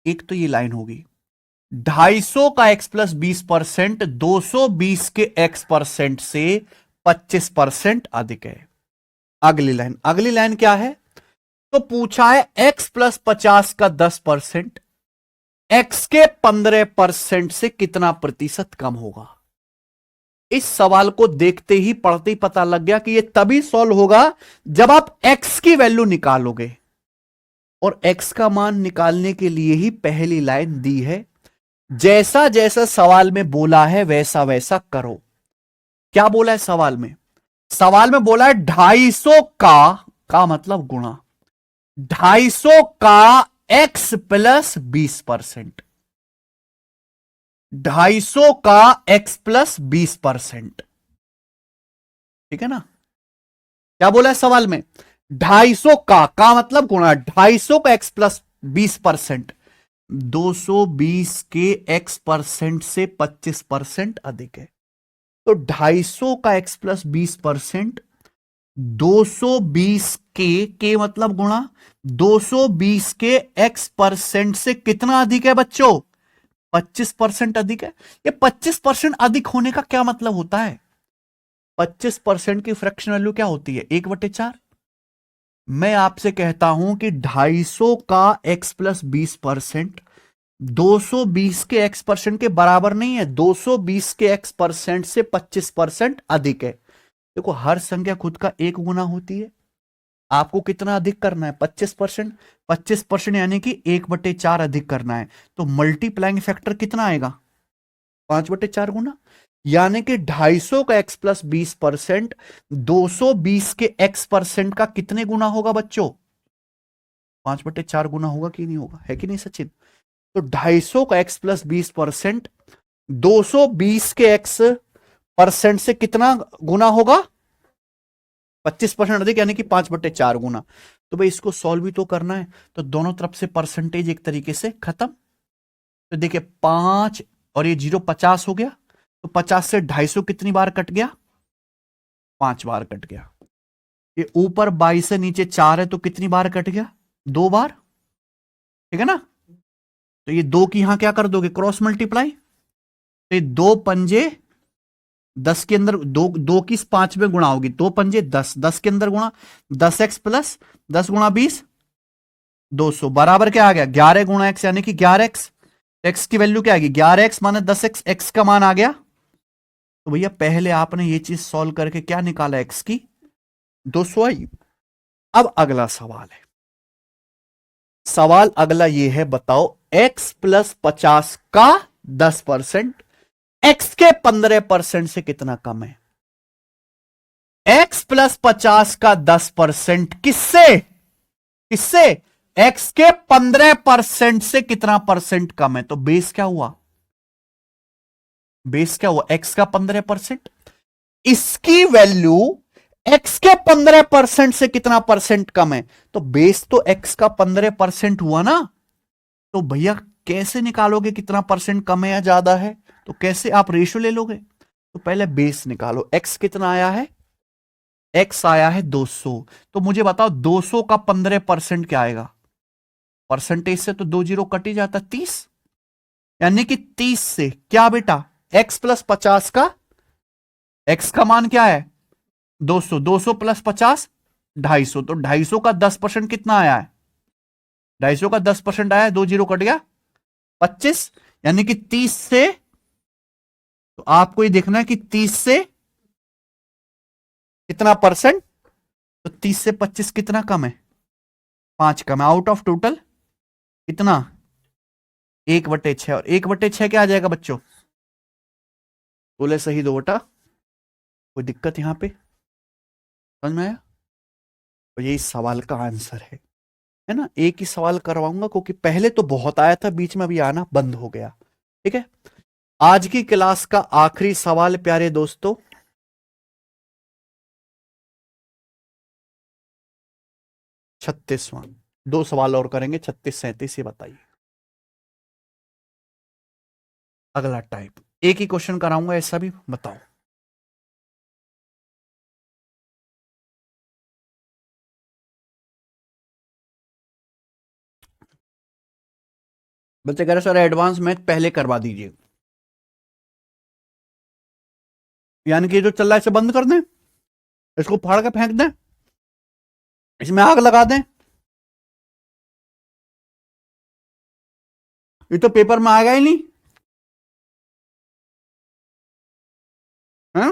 एक तो ये लाइन होगी, 250 का एक्स प्लस 20% 220 के एक्स परसेंट से 25% अधिक है। अगली लाइन, अगली लाइन क्या है, तो पूछा है एक्स प्लस 50 का 10% एक्स के 15% से कितना प्रतिशत कम होगा। इस सवाल को देखते ही पढ़ते ही पता लग गया कि ये तभी सॉल्व होगा जब आप एक्स की वैल्यू निकालोगे, और एक्स का मान निकालने के लिए ही पहली लाइन दी है, जैसा जैसा सवाल में बोला है वैसा वैसा करो। क्या बोला है सवाल में, सवाल में बोला है 250 का मतलब गुणा 250 का एक्स प्लस 20%, 250 का एक्स प्लस 20%। ठीक है ना, क्या बोला है सवाल में, 250 का मतलब गुणा 250 का एक्स प्लस 20%, 220 के एक्स परसेंट से 25% अधिक है। तो 250 का एक्स प्लस 20%, 220 के मतलब गुणा 220 के एक्स परसेंट से कितना अधिक है बच्चों, 25% अधिक है। ये 25% अधिक होने का क्या मतलब होता है, 25% की फ्रैक्शन वैल्यू क्या होती है, 1/4। मैं आपसे कहता हूं कि 250 का एक्स प्लस 20% 220 के एक्स परसेंट के बराबर नहीं है, 220 के एक्स परसेंट से 25% अधिक है। देखो हर संख्या खुद का एक गुना होती है, आपको कितना अधिक करना है, 25%। 25% यानी कि 1/4 अधिक करना है, तो मल्टीप्लाइंग फैक्टर कितना आएगा, 5/4 गुना। यानी कि 250 का एक्स प्लस 20% 220 के एक्स परसेंट का कितने गुना होगा बच्चों, 5/4 गुना होगा कि नहीं होगा, है कि नहीं सचिन। तो 250 का एक्स प्लस 20% 220 के एक्स परसेंट से कितना गुना होगा, 25% अधिक, यानी कि 5/4 गुना। तो भाई इसको सॉल्व भी तो करना है, तो दोनों तरफ से परसेंटेज एक तरीके से खत्म। तो देखिए 5 और ये 0 50 हो गया, तो 50 से 250 कितनी बार कट गया, 5 बार कट गया। ये ऊपर 22 से नीचे 4 है, तो कितनी बार कट गया, 2 बार। ठीक है ना, तो ये 2 की यहां क्या कर दोगे, क्रॉस मल्टीप्लाई, तो ये 2 पंजे 10 के अंदर 2 की 5 में गुणा होगी, 2 पंजे 10, 10 के अंदर गुणा 10x प्लस 10 गुणा 20 200 बराबर क्या आ गया, 11 गुणा एक्स यानी कि 11x। एक्स की वैल्यू क्या आएगी, 11x माने 10x, एक्स का मान आ गया। तो भैया पहले आपने ये चीज सॉल्व करके क्या निकाला, एक्स की 200 आई। अब अगला सवाल है, सवाल अगला ये है, बताओ x प्लस 50 का 10% x के 15% से कितना कम है। x प्लस 50 का 10% किससे, किससे, x के 15% से कितना परसेंट कम है। तो बेस क्या हुआ, बेस क्या हुआ, x का 15%, इसकी वैल्यू एक्स के 15% से कितना परसेंट कम है, तो बेस तो एक्स का 15% हुआ ना, तो भैया कैसे निकालोगे कितना परसेंट कम है या ज्यादा है, तो कैसे आप रेशियो ले लोगे, तो पहले बेस निकालो, एक्स कितना आया है, एक्स आया है 200, तो मुझे बताओ 200 का 15% क्या आएगा, परसेंटेज से तो 2 जीरो कट ही जाता, 30, यानी कि 30 से क्या बेटा, एक्स प्लस 50 का, एक्स का मान क्या है 200, 200 प्लस 50 250, तो 250 का 10% कितना आया है, 250 का 10% आया है, 2 जीरो कट गया 25, यानी कि 30 से, तो आपको ये देखना है कि 30 से कितना परसेंट, तो 30 से 25 कितना कम है, 5 कम है, आउट ऑफ टोटल कितना 1/6, और 1/6 क्या आ जाएगा बच्चों, बोले सही दो बेटा, कोई दिक्कत यहां पे, समझ में आया, तो यही सवाल का आंसर है ना, एक ही सवाल करवाऊंगा क्योंकि पहले तो बहुत आया था, बीच में अभी आना बंद हो गया, ठीक है। आज की क्लास का आखिरी सवाल प्यारे दोस्तों, 36वां, 2 सवाल और करेंगे, 36 37, ये बताइए, अगला टाइप, एक ही क्वेश्चन कराऊंगा ऐसा भी बताओ, बच्चे कह रहे सर एडवांस मैथ पहले करवा दीजिए, यानी कि जो चल रहा है इसे बंद कर दें, इसको फाड़ के फेंक दें, इसमें आग लगा दें, ये तो पेपर में आएगा ही नहीं है।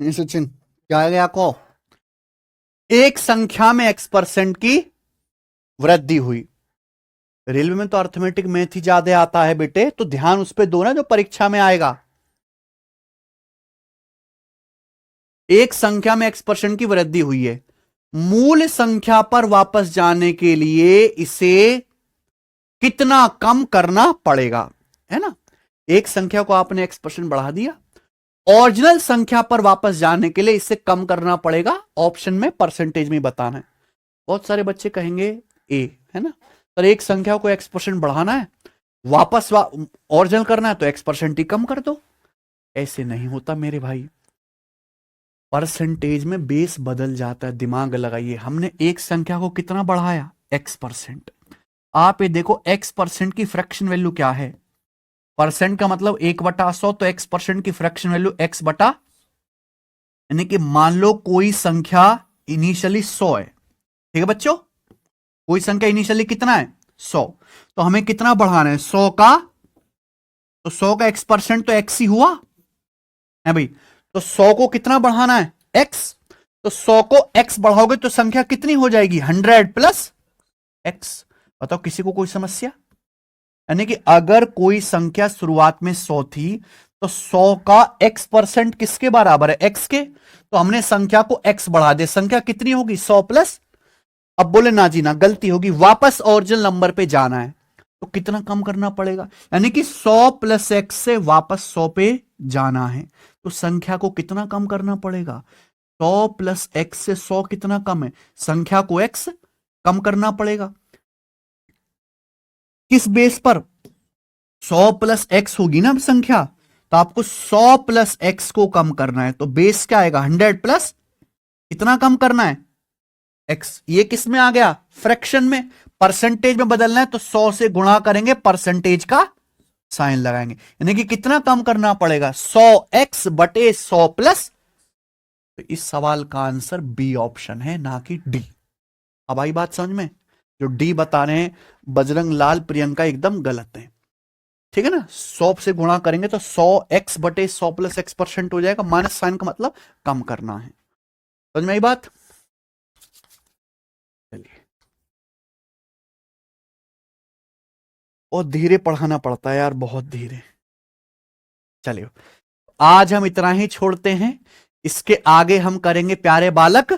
सचिन क्या आ गया आपको, एक संख्या में x% की वृद्धि हुई, रेलवे में तो अर्थमेटिक मैथ ही ज्यादा आता है बेटे, तो ध्यान उस पर दो ना जो परीक्षा में आएगा, एक संख्या में x% की वृद्धि हुई है, मूल संख्या पर वापस जाने के लिए इसे कितना कम करना पड़ेगा, है ना, एक संख्या को आपने x% बढ़ा दिया, ओरिजिनल संख्या पर वापस जाने के लिए इसे कम करना पड़ेगा, ऑप्शन में परसेंटेज में बताना है, बहुत सारे बच्चे कहेंगे ए, है ना, पर एक संख्या को x% बढ़ाना है, वापस ओरिजिनल करना है तो x% ही कम कर दो, ऐसे नहीं होता मेरे भाई, परसेंटेज में बेस बदल जाता है, दिमाग लगाइए, हमने एक संख्या को कितना बढ़ाया x%, आप ये देखो x% की फ्रैक्शन वैल्यू क्या है, परसेंट का मतलब 1/100, तो x% की फ्रैक्शन वैल्यू x बटा, यानी कि मान लो कोई संख्या इनिशियली 100 है, ठीक है बच्चों, कोई संख्या इनिशियली कितना है 100, तो हमें कितना बढ़ाना है 100 का, तो 100 का x% तो x ही हुआ है भाई, तो 100 को कितना बढ़ाना है x, तो 100 को x बढ़ाओगे तो संख्या कितनी हो जाएगी 100 प्लस x, बताओ किसी को कोई समस्या, यानी कि अगर कोई संख्या शुरुआत में 100 थी तो 100 का x% किसके बराबर है x के, तो हमने संख्या को x बढ़ा दिया, संख्या कितनी होगी 100 प्लस, अब बोले ना जी ना गलती होगी, वापस ओरिजिनल नंबर पे जाना है तो कितना कम करना पड़ेगा, यानी कि 100 प्लस x से वापस 100 पे जाना है, तो संख्या को कितना कम करना पड़ेगा, 100 प्लस x से 100 कितना कम है, संख्या को x कम करना पड़ेगा, किस बेस पर 100 प्लस x होगी ना संख्या, तो आपको 100 प्लस एक्स को कम करना है, तो बेस क्या आएगा 100 प्लस इतना कम करना है एक्स। ये किस में आ गया, फ्रैक्शन में। परसेंटेज में बदलना है तो 100 से गुणा करेंगे, परसेंटेज का साइन लगाएंगे, यानी कि कितना कम करना पड़ेगा 100x बटे 100 प्लस। तो इस सवाल का आंसर बी ऑप्शन है, ना कि डी। अब आई बात समझ में, जो डी बता रहे हैं बजरंग लाल प्रियंका एकदम गलत है, ठीक है ना। 100 से गुणा करेंगे तो 100x बटे 100 प्लस x परसेंट हो जाएगा, माइनस साइन का मतलब कम करना है। समझ में आई बात। चलिए, और धीरे पढ़ाना पड़ता है यार, बहुत धीरे। चलिए, आज हम इतना ही छोड़ते हैं, इसके आगे हम करेंगे प्यारे बालक